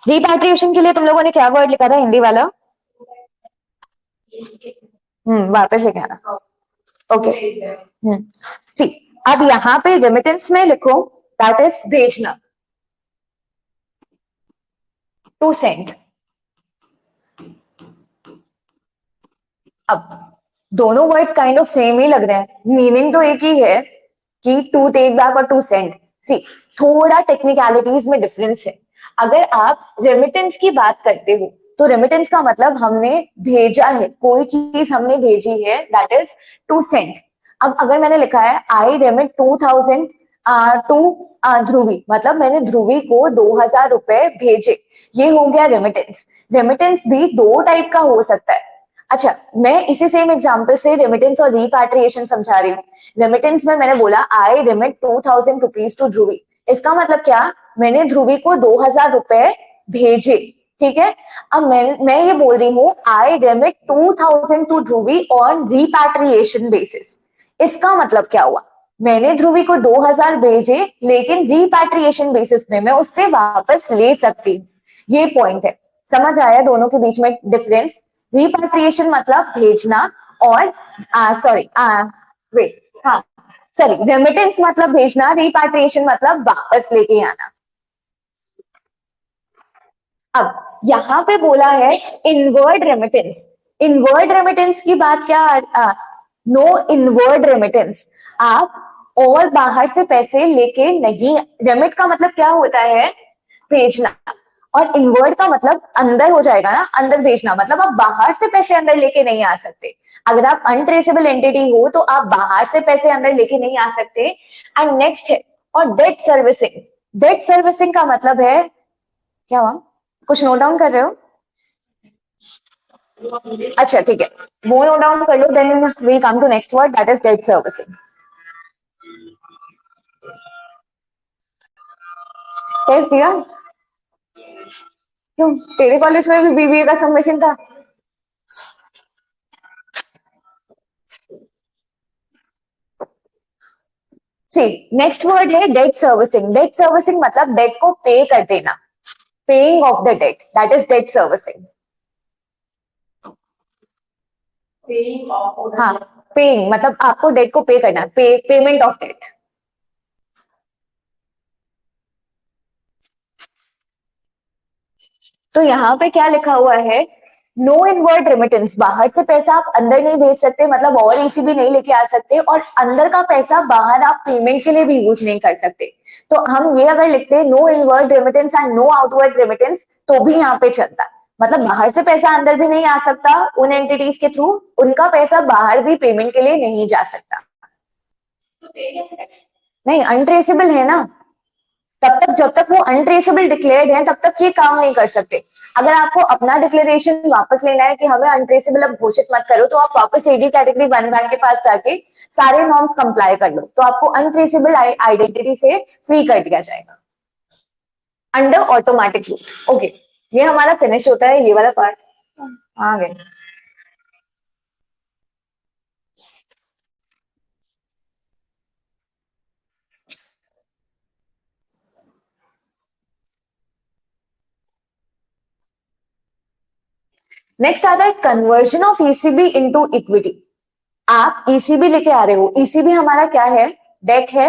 रिपैट्रिएशन के लिए तुम लोगों ने क्या वर्ड लिखा था हिंदी वाला? वापस लेके आना। ओके सी, अब यहाँ पे रेमिटेंस में लिखो दैट इज भेजना, टू सेंड। अब दोनों वर्ड्स काइंड ऑफ सेम ही लग रहे हैं, मीनिंग तो एक ही है कि टू टेक बैक और टू सेंड। सी, थोड़ा टेक्निकलिटीज में डिफरेंस है। अगर आप रेमिटेंस की बात करते हो तो रेमिटेंस का मतलब हमने भेजा है, कोई चीज हमने भेजी है, दैट इज टू सेंड। अब अगर मैंने लिखा है आई रेमिट 2000 टू ध्रुवी, मतलब मैंने ध्रुवी को 2000 रुपए भेजे, ये हो गया रेमिटेंस। रेमिटेंस भी दो टाइप का हो सकता है। अच्छा, मैं इसी सेम एग्जांपल से रेमिटेंस और रिपैट्रिएशन समझा रही हूँ। रेमिटेंस में मैंने बोला आई रेमिट 2000 रुपीज टू ध्रुवी, इसका मतलब क्या, मैंने ध्रुवी को 2000 रुपए भेजे, ठीक है। अब मैं ये बोल रही हूँ I remit 2000 to Dhruvi on repatriation basis. इसका मतलब क्या हुआ, मैंने ध्रुवी को 2000 भेजे लेकिन रिपैट्रिएशन बेसिस में मैं उससे वापस ले सकती हूँ। ये पॉइंट है, समझ आया दोनों के बीच में डिफरेंस? रिपैट्रिएशन मतलब भेजना और रेमिटेंस मतलब भेजना, रिपैट्रिएशन मतलब वापस लेके आना। अब यहाँ पे बोला है इनवर्ड रेमिटेंस। इनवर्ड रेमिटेंस की बात क्या, नो इनवर्ड रेमिटेंस, आप और बाहर से पैसे लेके नहीं। रेमिट का मतलब क्या होता है, भेजना, और इनवर्ड का मतलब अंदर हो जाएगा ना, अंदर भेजना, मतलब आप बाहर से पैसे अंदर लेके नहीं आ सकते। अगर आप अनट्रेसेबल एंटिटी हो तो आप बाहर से पैसे अंदर लेके नहीं आ सकते। एंड नेक्स्ट है और डेट सर्विसिंग। डेट सर्विसिंग का मतलब है क्या हुआ, कुछ नोट डाउन कर रहे हो? अच्छा ठीक है, वो नोट डाउन कर लो, then we come to next word that is debt servicing. Test दिया? क्यों, तेरे कॉलेज में भी बीबीए का सबमिशन था? सी, नेक्स्ट वर्ड है डेट सर्विसिंग। डेट सर्विसिंग मतलब डेट को पे कर देना, paying off the debt, that is debt servicing. हाँ, पेइंग मतलब आपको डेट को पे करना, पेमेंट ऑफ डेट। तो यहाँ पे क्या लिखा हुआ है, नो इनवर्ड रेमिटेंस, बाहर से पैसा आप अंदर नहीं भेज सकते, मतलब और ईसीबी नहीं लेके आ सकते, और अंदर का पैसा बाहर आप पेमेंट के लिए भी यूज नहीं कर सकते। तो हम ये अगर लिखते हैं no inward remittance and no outward remittance, तो भी यहाँ पे चलता, मतलब बाहर से पैसा अंदर भी नहीं आ सकता उन एंटिटीज के थ्रू, उनका पैसा बाहर भी पेमेंट के लिए नहीं जा सकता। नहीं, अनट्रेसेबल है ना, तब तक जब तक वो अनट्रेसेबल डिक्लेयर्ड है तब तक ये काम नहीं कर सकते। अगर आपको अपना डिक्लेरेशन वापस लेना है कि हमें अनट्रेसेबल अब घोषित मत करो, तो आप वापस एडी कैटेगरी 1 बैंक के पास जाके सारे नॉर्म्स कंप्लाई कर लो, तो आपको अनट्रेसेबल आइडेंटिटी से फ्री कर दिया जाएगा अंडर ऑटोमेटिक रूट। ओके, ये हमारा फिनिश होता है ये वाला पार्ट। आ गए। नेक्स्ट आता है conversion of ECB into equity. आप ईसीबी लेके आ रहे हो, ईसीबी हमारा क्या है, डेट है।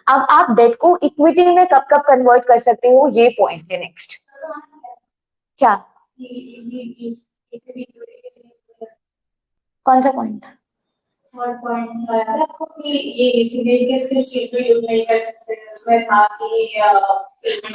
अब आप डेट को इक्विटी में कब कब कन्वर्ट कर सकते हो, ये पॉइंट है नेक्स्ट। क्या, कौन सा पॉइंट? और पॉइंट बताया था आपको कि ये इसीलिए किस चीज में यूज नहीं कर सकते, उसमें था कि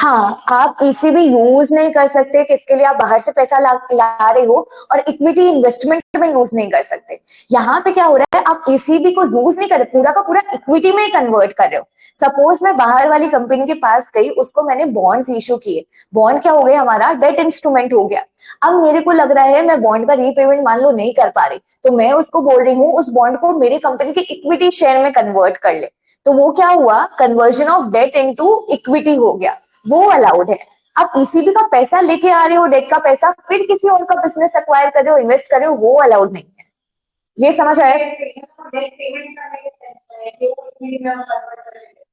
हाँ, आप ईसीबी यूज नहीं कर सकते किसके लिए, आप बाहर से पैसा ला रहे हो, और इक्विटी इन्वेस्टमेंट में यूज नहीं कर सकते। यहाँ पे क्या हो रहा है, आप ईसीबी को यूज नहीं कर रहे, पूरा का पूरा इक्विटी में कन्वर्ट कर रहे हो। सपोज मैं बाहर वाली कंपनी के पास गई, उसको मैंने बॉन्ड्स इशू किए, बॉन्ड क्या हो गया हमारा, डेट इंस्ट्रूमेंट हो गया। अब मेरे को लग रहा है मैं बॉन्ड का रीपेमेंट मान लो नहीं कर पा रही, तो मैं उसको बोल रही हूँ उस बॉन्ड को मेरी कंपनी के इक्विटी शेयर में कन्वर्ट कर ले, तो वो क्या हुआ, conversion of debt into equity हो गया, वो अलाउड है। आप ईसीबी का पैसा लेके आ रहे हो, डेट का पैसा, फिर किसी और का बिजनेस एक्वायर कर रहे हो, इन्वेस्ट कर रहे हो, वो अलाउड नहीं है। ये समझ आए?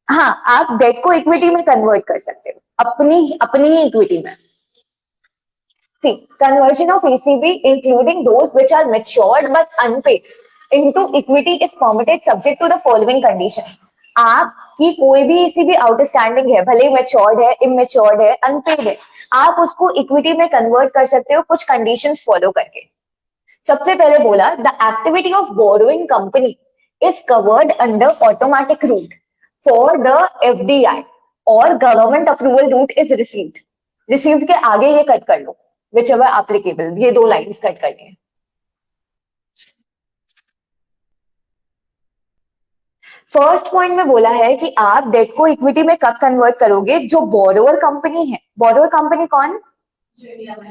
हाँ, आप डेट को इक्विटी में कन्वर्ट कर सकते हो, अपनी अपनी ही इक्विटी में। See, conversion of ECB, including those which are matured but unpaid, into equity is permitted subject to the following condition. आपकी कोई भी ECB आउटस्टैंडिंग है, भले मेच्योर्ड है, इमेच्योर्ड है, अनपेड है, आप उसको इक्विटी में कन्वर्ट कर सकते हो कुछ कंडीशंस फॉलो करके। सबसे पहले बोला, the activity of borrowing company is covered under automatic route for the FDI और government approval route is received. Received के आगे ये कट कर लो, विच एवर एप्लीकेबल, ये दो लाइन्स कट करनी है। फर्स्ट पॉइंट में बोला है कि आप डेट को इक्विटी में कब कन्वर्ट करोगे, जो बोरोवर कंपनी है, बोरोवर कंपनी कौन,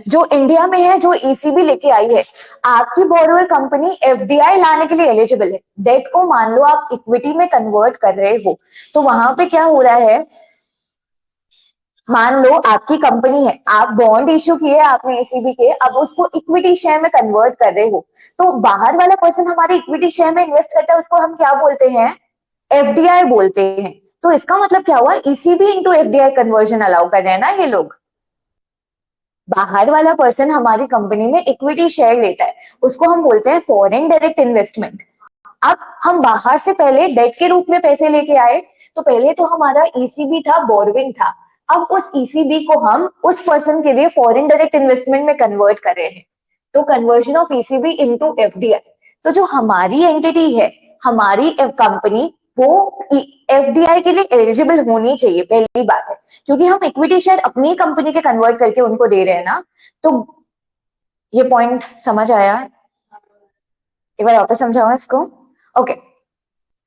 जो इंडिया में है, जो ईसीबी लेके आई है, आपकी बोरोवर कंपनी एफडीआई लाने के लिए एलिजिबल है। डेट को मान लो आप इक्विटी में कन्वर्ट कर रहे हो, तो वहां पे क्या हो रहा है, मान लो आपकी कंपनी है, आप बॉन्ड इश्यू किए आपने ईसीबी के, अब उसको इक्विटी शेयर में कन्वर्ट कर रहे हो, तो बाहर वाला पर्सन हमारे इक्विटी शेयर में इन्वेस्ट करता है, उसको हम क्या बोलते हैं, एफडीआई बोलते हैं। तो इसका मतलब क्या हुआ, ECB into FDI conversion allow कर रहे हैं ना ये लोग। बाहर वाला पर्सन हमारी कंपनी में इक्विटी शेयर लेता है, उसको हम बोलते हैं फॉरेन डायरेक्ट इन्वेस्टमेंट। अब हम बाहर से पहले डेट के रूप में पैसे लेके आए, तो पहले तो हमारा ईसीबी था, बोरविंग था, अब उस ईसीबी को हम उस पर्सन के लिए फॉरेन डायरेक्ट इन्वेस्टमेंट में कन्वर्ट कर रहे हैं, तो conversion of ECB into FDI. तो जो हमारी एंटिटी है, हमारी कंपनी, वो एफडीआई के लिए एलिजिबल होनी चाहिए, पहली बात है, क्योंकि हम इक्विटी शेयर अपनी कंपनी के कन्वर्ट करके उनको दे रहे हैं ना। तो ये पॉइंट समझ आया? एक बार वापस समझाऊं इसको। Okay,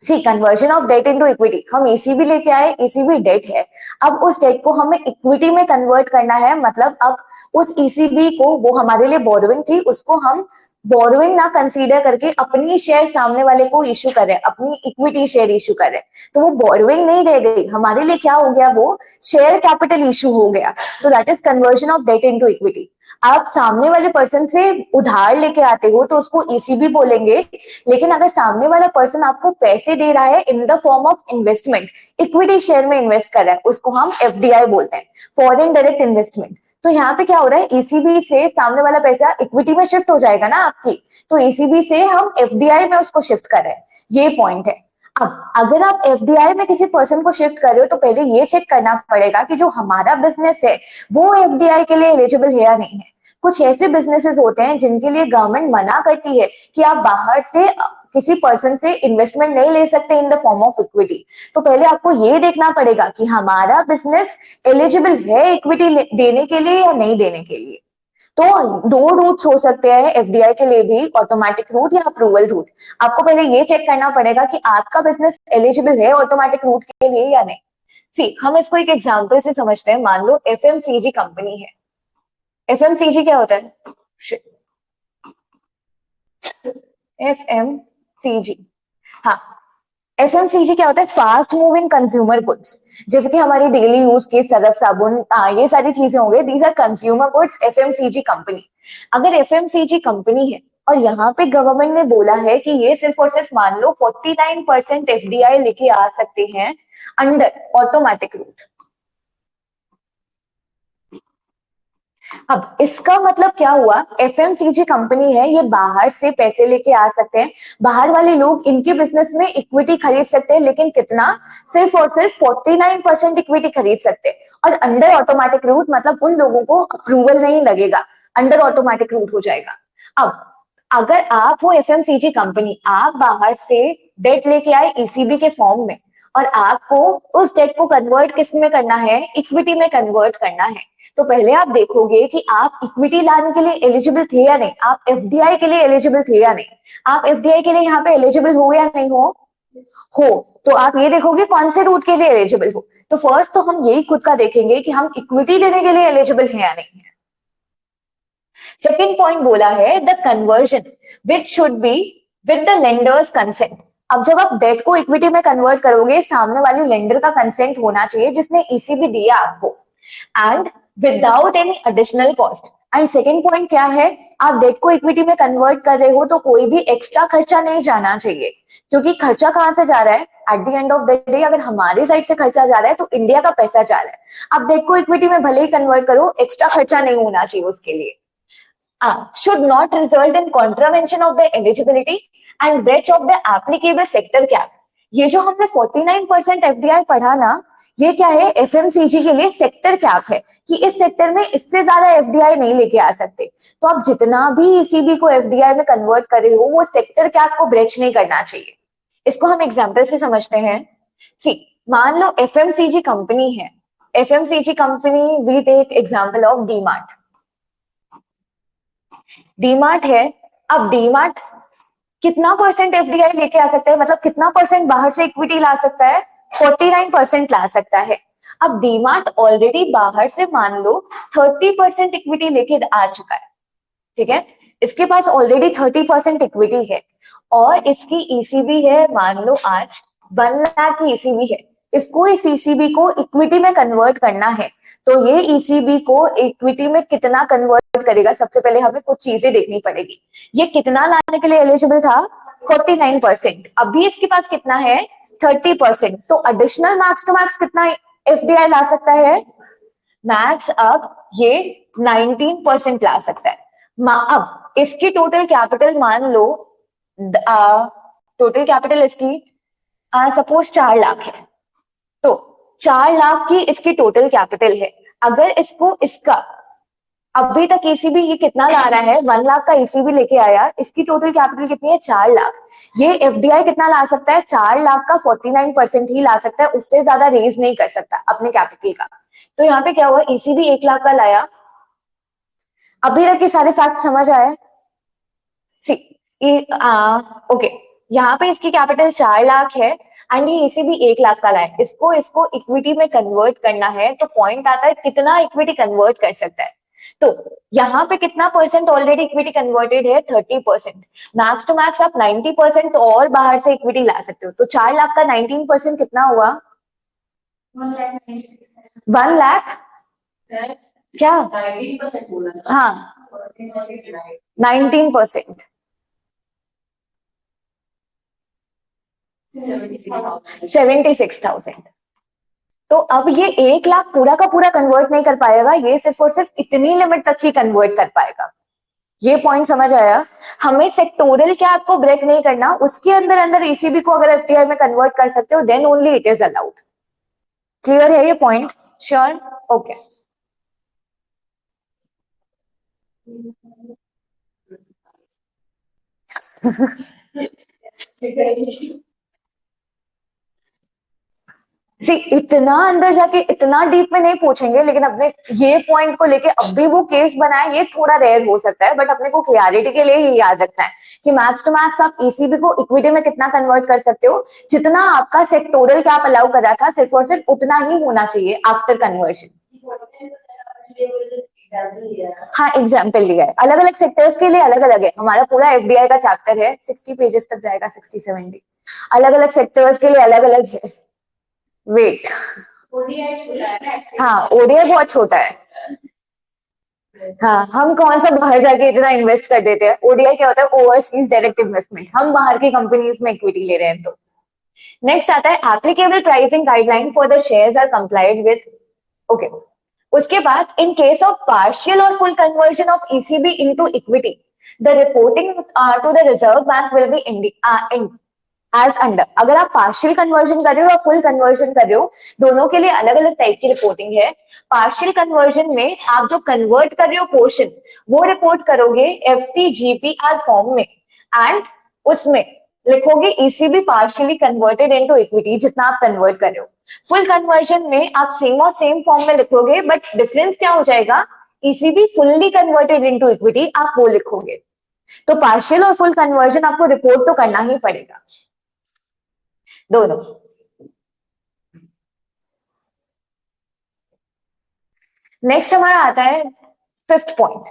see, conversion of debt into equity, हम ईसीबी लेके आए, ईसीबी डेट है, अब उस डेट को हमें इक्विटी में कन्वर्ट करना है, मतलब अब उस ईसीबी को, वो हमारे लिए बोरोइंग थी, उसको हम बोरोइंग ना कंसीडर करके अपनी शेयर सामने वाले को इश्यू कर रहे हैं, अपनी इक्विटी शेयर इश्यू कर रहे हैं, तो वो बोरोइंग नहीं रह गई हमारे लिए, क्या हो गया, वो शेयर कैपिटल इश्यू हो गया। तो that is conversion of debt into equity. आप सामने वाले पर्सन से उधार लेके आते हो तो उसको ईसीबी बोलेंगे, लेकिन अगर सामने वाला पर्सन आपको पैसे दे रहा है in the form of investment, equity share में इन्वेस्ट कर रहा है, उसको हम एफडीआई बोलते हैं, फॉरेन डायरेक्ट इन्वेस्टमेंट। तो यहाँ पे क्या हो रहा है, ईसीबी से सामने वाला पैसा इक्विटी में शिफ्ट हो जाएगा ना आपकी, तो ईसीबी से हम एफडीआई में उसको शिफ्ट कर रहे हैं, ये पॉइंट है। अब अगर आप एफडीआई में किसी पर्सन को शिफ्ट कर रहे हो तो पहले ये चेक करना पड़ेगा कि जो हमारा बिजनेस है वो एफडीआई के लिए एलिजिबल है या नहीं है। कुछ ऐसे बिजनेसेस होते हैं जिनके लिए गवर्नमेंट मना करती है कि आप बाहर से किसी पर्सन से इन्वेस्टमेंट नहीं ले सकते in the form of equity. तो पहले आपको ये देखना पड़ेगा कि हमारा बिजनेस एलिजिबल है इक्विटी देने के लिए या नहीं देने के लिए। तो दो रूट्स हो सकते हैं एफडीआई के लिए भी, ऑटोमेटिक रूट या अप्रूवल रूट। आपको पहले ये चेक करना पड़ेगा कि आपका बिजनेस एलिजिबल है ऑटोमेटिक रूट के लिए या नहीं। सी, हम इसको एक एग्जांपल से समझते हैं। मान लो एफएमसीजी कंपनी है। एफएमसीजी क्या होता है? एफएमसीजी, हाँ, एफएमसीजी क्या होता है? Fast moving consumer goods. जैसे कि हमारी डेली यूज के सरफ साबुन, ये सारी चीजें होंगे, these are consumer goods, FMCG company. अगर एफएमसीजी कंपनी है और यहाँ पे गवर्नमेंट ने बोला है कि ये सिर्फ और सिर्फ मान लो 49% एफडीआई लेके आ सकते हैं अंडर ऑटोमेटिक रूट। अब इसका मतलब क्या हुआ, एफएमसीजी कंपनी है, ये बाहर से पैसे लेके आ सकते हैं, बाहर वाले लोग इनके बिजनेस में इक्विटी खरीद सकते हैं, लेकिन कितना? सिर्फ और सिर्फ 49% इक्विटी खरीद सकते हैं। और अंडर ऑटोमेटिक रूट मतलब उन लोगों को अप्रूवल नहीं लगेगा, अंडर ऑटोमेटिक रूट हो जाएगा। अब अगर आप हो एफएमसीजी कंपनी, आप बाहर से डेट लेके आए ईसीबी के फॉर्म में, और आपको उस डेट को कन्वर्ट किस में करना है? इक्विटी में कन्वर्ट करना है। तो पहले आप देखोगे कि आप इक्विटी लाने के लिए एलिजिबल थे या नहीं, आप एफडीआई के लिए एलिजिबल थे या नहीं। आप एफडीआई के लिए यहाँ पे एलिजिबल हो या नहीं हो तो आप ये देखोगे कौन से रूट के लिए एलिजिबल हो। तो फर्स्ट तो हम यही खुद का देखेंगे कि हम इक्विटी देने के लिए एलिजिबल है या नहीं है। सेकेंड पॉइंट बोला है the conversion which should be with the lenders consent. अब जब आप डेट को इक्विटी में कन्वर्ट करोगे, सामने वाले लेंडर का कंसेंट होना चाहिए जिसने ईसीबी दिया आपको, and without any additional cost. And second point क्या है, आप डेट को इक्विटी में कन्वर्ट कर रहे हो तो कोई भी एक्स्ट्रा खर्चा नहीं जाना चाहिए, क्योंकि खर्चा कहां से जा रहा है? At the end of the day अगर हमारी साइड से खर्चा जा रहा है तो इंडिया का पैसा जा रहा है। आप डेट को इक्विटी में भले ही कन्वर्ट करो, एक्स्ट्रा खर्चा नहीं होना चाहिए उसके लिए। should not result in contravention of the eligibility and breach of the applicable sector cap। ये जो हमने 49% एफडीआई पढ़ा ना, ये क्या है? एफएमसीजी के लिए सेक्टर कैप है कि इस सेक्टर में इससे ज्यादा एफडीआई नहीं लेके आ सकते। तो आप जितना भी ईसीबी को एफडीआई में कन्वर्ट कर रहे हो, वो सेक्टर कैप को ब्रेच नहीं करना चाहिए। इसको हम एग्जाम्पल से समझते हैं। सी, मान लो एफएमसीजी कंपनी है, FMCG company, we take example of DMart. DMart है, अब डीमार्ट कितना परसेंट एफडीआई लेके आ सकता है, मतलब कितना परसेंट बाहर से इक्विटी ला सकता है? 49% ला सकता है। अब डीमार्ट ऑलरेडी बाहर से मान लो 30% इक्विटी लेके आ चुका है, ठीक है, इसके पास ऑलरेडी 30% इक्विटी है, और इसकी ईसीबी है मान लो आज 1 लाख की ईसीबी है। इसको इस ईसीबी को इक्विटी में कन्वर्ट करना है, तो ये ईसीबी को इक्विटी में कितना कन्वर्ट करेगा? सबसे पहले हमें कुछ चीजें देखनी पड़ेगी। ये कितना लाने के लिए एलिजिबल था? 49%। अभी इसके पास कितना है? 30%। तो एडिशनल मैक्स टू मैक्स कितना एफडीआई ला सकता है? मैक्स अब ये 19% ला सकता है। अब इसकी टोटल कैपिटल मान लो, टोटल कैपिटल इसकी सपोज 4 लाख है, तो 4 लाख की इसकी टोटल कैपिटल है। अगर इसको इसका अभी तक ईसीबी ये कितना ला रहा है? 1 लाख का ईसीबी लेके आया, इसकी टोटल कैपिटल कितनी है? 4 लाख। ये एफडीआई कितना ला सकता है? 4 लाख का 49% ही ला सकता है, उससे ज्यादा रेज नहीं कर सकता अपने कैपिटल का। तो यहाँ पे क्या हुआ? ईसीबी 1 लाख का लाया। अभी तक के सारे फैक्ट समझ आए? सी, ओके, यहाँ पे इसकी कैपिटल 4 लाख है एंड ये ईसीबी 1 लाख का लाया, इसको इक्विटी में कन्वर्ट करना है, तो पॉइंट आता है कितना इक्विटी कन्वर्ट कर सकता है। तो यहाँ पे कितना परसेंट ऑलरेडी इक्विटी कन्वर्टेड है? 30%। मैक्स टू मैक्स आप 90% और बाहर से इक्विटी ला सकते हो। तो 4 लाख का 19% कितना हुआ? 1 लाख क्या? हाँ 19%, 76,000। तो अब ये 1 लाख पूरा का पूरा कन्वर्ट नहीं कर पाएगा, ये सिर्फ और सिर्फ इतनी लिमिट तक ही कन्वर्ट कर पाएगा। ये पॉइंट समझ आया? हमें सेक्टोरल कैप को ब्रेक नहीं करना, उसके अंदर अंदर ईसीबी को अगर एफडीआई में कन्वर्ट कर सकते हो then only it is allowed. Clear है ये पॉइंट? श्योर? ओके। सी इतना अंदर जाके इतना डीप में नहीं पूछेंगे, लेकिन अपने ये पॉइंट को लेके अब भी वो केस बनाए, ये थोड़ा रेयर हो सकता है, बट अपने को क्लियरिटी के लिए ही याद रखना है कि मैक्स टू मैक्स आप ईसीबी को इक्विटी में कितना कन्वर्ट कर सकते हो, जितना आपका सेक्टोरल कैप अलाउ कर रहा था सिर्फ और सिर्फ उतना ही होना चाहिए आफ्टर कन्वर्जन। हाँ एग्जाम्पल लिया है, अलग अलग सेक्टर्स के लिए अलग अलग है। हमारा पूरा एफडीआई का चैप्टर है, 60 पेजेस तक जाएगा, 60-70। अलग अलग सेक्टर्स के लिए अलग अलग है। वेट, हाँ ओडीआई बहुत छोटा है। हाँ हम कौन सा बाहर जाके इतना इन्वेस्ट कर देते हैं? ओडीआई क्या होता है? ओवरसीज डायरेक्ट इन्वेस्टमेंट, हम बाहर की कंपनीज में इक्विटी ले रहे हैं। तो नेक्स्ट आता है applicable pricing guideline for the shares are complied with. Okay, उसके बाद इन केस ऑफ पार्शियल और full conversion of ECB into equity, the reporting to the Reserve Bank will be as under. अगर आप partial conversion कर रहे हो या full conversion कर रहे हो, दोनों के लिए अलग अलग टाइप की रिपोर्टिंग है। पार्शियल कन्वर्जन में आप जो कन्वर्ट कर रहे हो पोर्शन, वो रिपोर्ट करोगे एफसीजीपीआर फॉर्म में, एंड उसमें लिखोगे ECB partially converted into equity, जितना आप कन्वर्ट कर रहे हो। फुल कन्वर्जन में आप सेम और सेम फॉर्म में लिखोगे, बट डिफरेंस क्या हो जाएगा? ECB fully converted into equity आप वो लिखोगे। तो पार्शियल और फुल कन्वर्जन आपको रिपोर्ट तो करना ही पड़ेगा, दोनों। नेक्स्ट हमारा आता है fifth point,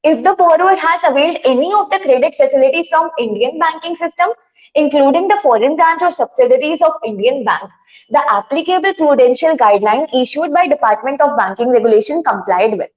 if the borrower has availed any of the credit facility from Indian banking system, including the foreign branch or subsidiaries of Indian bank, the applicable prudential guideline issued by Department of Banking Regulation complied with।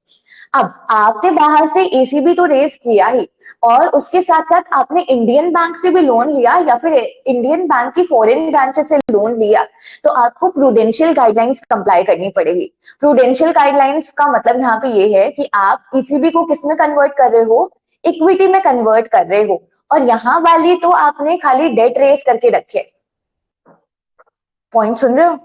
अब आपने बाहर से ACB तो raise किया ही, और उसके साथ साथ आपने इंडियन बैंक से भी लोन लिया या फिर इंडियन बैंक की फॉरेन ब्रांचेस से लोन लिया, तो आपको प्रूडेंशियल गाइडलाइंस कंप्लाई करनी पड़ेगी। प्रूडेंशियल गाइडलाइंस का मतलब यहाँ पे ये है कि आप ईसीबी को किस में कन्वर्ट कर रहे हो? इक्विटी में कन्वर्ट कर रहे हो, और यहाँ वाली तो आपने खाली डेट रेज करके रखे। पॉइंट सुन रहे हो?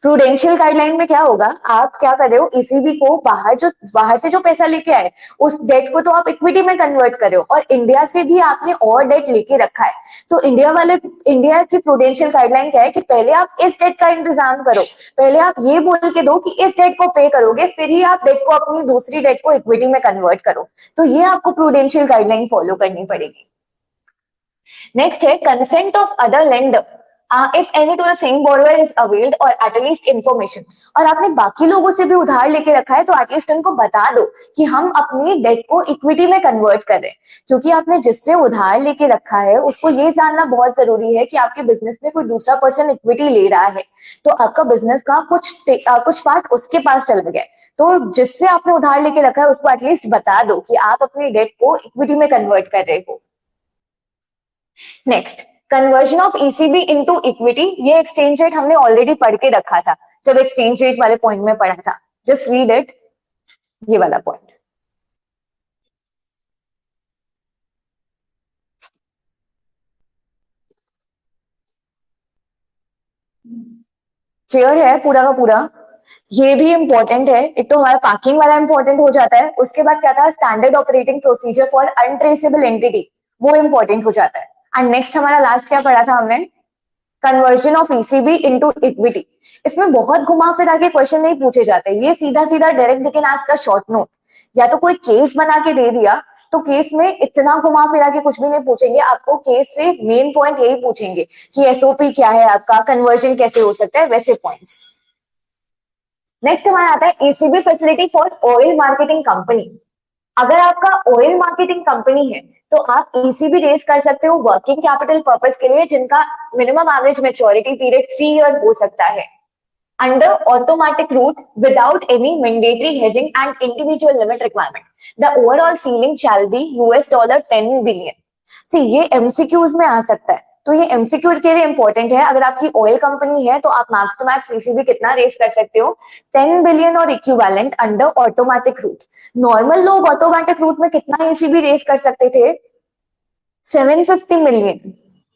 प्रूडेंशियल गाइडलाइन में क्या होगा, आप क्या कर रहे हो? ईसीबी को बाहर से जो पैसा लेके आए उस डेट को तो आप इक्विटी में कन्वर्ट कर रहे हो, और इंडिया से भी आपने और डेट लेके रखा है। तो इंडिया की प्रूडेंशियल गाइडलाइन क्या है कि पहले आप इस डेट का इंतजाम करो, पहले आप ये बोल के दो कि इस डेट को पे करोगे, फिर ही आप डेट को अपनी दूसरी डेट को इक्विटी में कन्वर्ट करो। तो ये आपको प्रूडेंशियल गाइडलाइन फॉलो करनी पड़ेगी। नेक्स्ट है consent of other lender if any to the same borrower is availed or at least information। और आपने बाकी लोगों से भी उधार लेके रखा है, तो एटलीस्ट उनको बता दो कि हम अपनी डेट को इक्विटी में कन्वर्ट कर रहे हैं, क्योंकि आपने जिससे उधार लेके रखा है उसको ये जानना बहुत जरूरी है कि आपके बिजनेस में कोई दूसरा पर्सन इक्विटी ले रहा है, तो आपका बिजनेस का कुछ पार्ट उसके पास चला गया। तो जिससे आपने उधार लेके रखा है उसको एटलीस्ट बता दो कि आप अपनी डेट को इक्विटी में कन्वर्ट कर रहे हो। Next, conversion of ECB into equity. ये एक्सचेंज रेट हमने ऑलरेडी पढ़ के रखा था जब एक्सचेंज रेट वाले पॉइंट में पढ़ा था, जस्ट रीड इट, ये वाला पॉइंट। क्लियर है पूरा का पूरा? ये भी इंपॉर्टेंट है, एक तो हमारा पार्किंग वाला इंपॉर्टेंट हो जाता है, उसके बाद क्या था? Standard operating procedure for untraceable entity, वो इंपॉर्टेंट हो जाता है। एंड नेक्स्ट हमारा लास्ट क्या पढ़ा था हमने? Conversion of ECB into equity. इसमें बहुत घुमा फिरा के क्वेश्चन नहीं पूछे जाते, ये सीधा सीधा डायरेक्ट दे कैन आस्क का शॉर्ट नोट, या तो कोई केस बना के दे दिया, तो केस में इतना घुमा फिरा के कुछ भी नहीं पूछेंगे, आपको केस से मेन पॉइंट यही पूछेंगे कि एसओपी क्या है आपका, कन्वर्जन कैसे हो सकता है, वैसे पॉइंट्स। नेक्स्ट हमारा आता है ECB facility for oil marketing company. अगर आपका ऑयल मार्केटिंग कंपनी है तो आप ईसीबी रेज कर सकते हो वर्किंग कैपिटल पर्पस के लिए, जिनका minimum average maturity period 3 years हो सकता है, under automatic route without any mandatory hedging and individual limit requirement. The overall ceiling shall be $10 billion. See, ये एमसीक्यूज में आ सकता है, तो ये एमसीक्यू के लिए इंपॉर्टेंट है। अगर आपकी ऑयल कंपनी है तो आप मैक्स टू मैक्स ईसीबी कितना रेस कर सकते हो, 10 बिलियन और equivalent under automatic root. Normal लोग ऑटोमेटिक रूट में कितना ईसीबी रेस कर सकते थे, 750 मिलियन,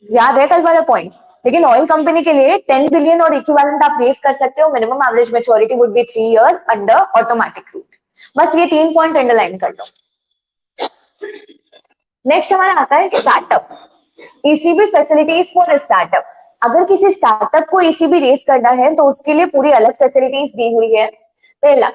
याद है कल वाला पॉइंट। लेकिन ऑयल कंपनी के लिए 10 बिलियन और इक्विवेलेंट आप रेस कर सकते हो, minimum average maturity would be 3 years under automatic root. बस ये 3 पॉइंट अंडरलाइन कर लो। नेक्स्ट हमारा आता है startups, ECB facilities for startup. अगर किसी स्टार्टअप को ईसीबी रेस करना है तो उसके लिए पूरी अलग फैसिलिटीज दी हुई है। पहला,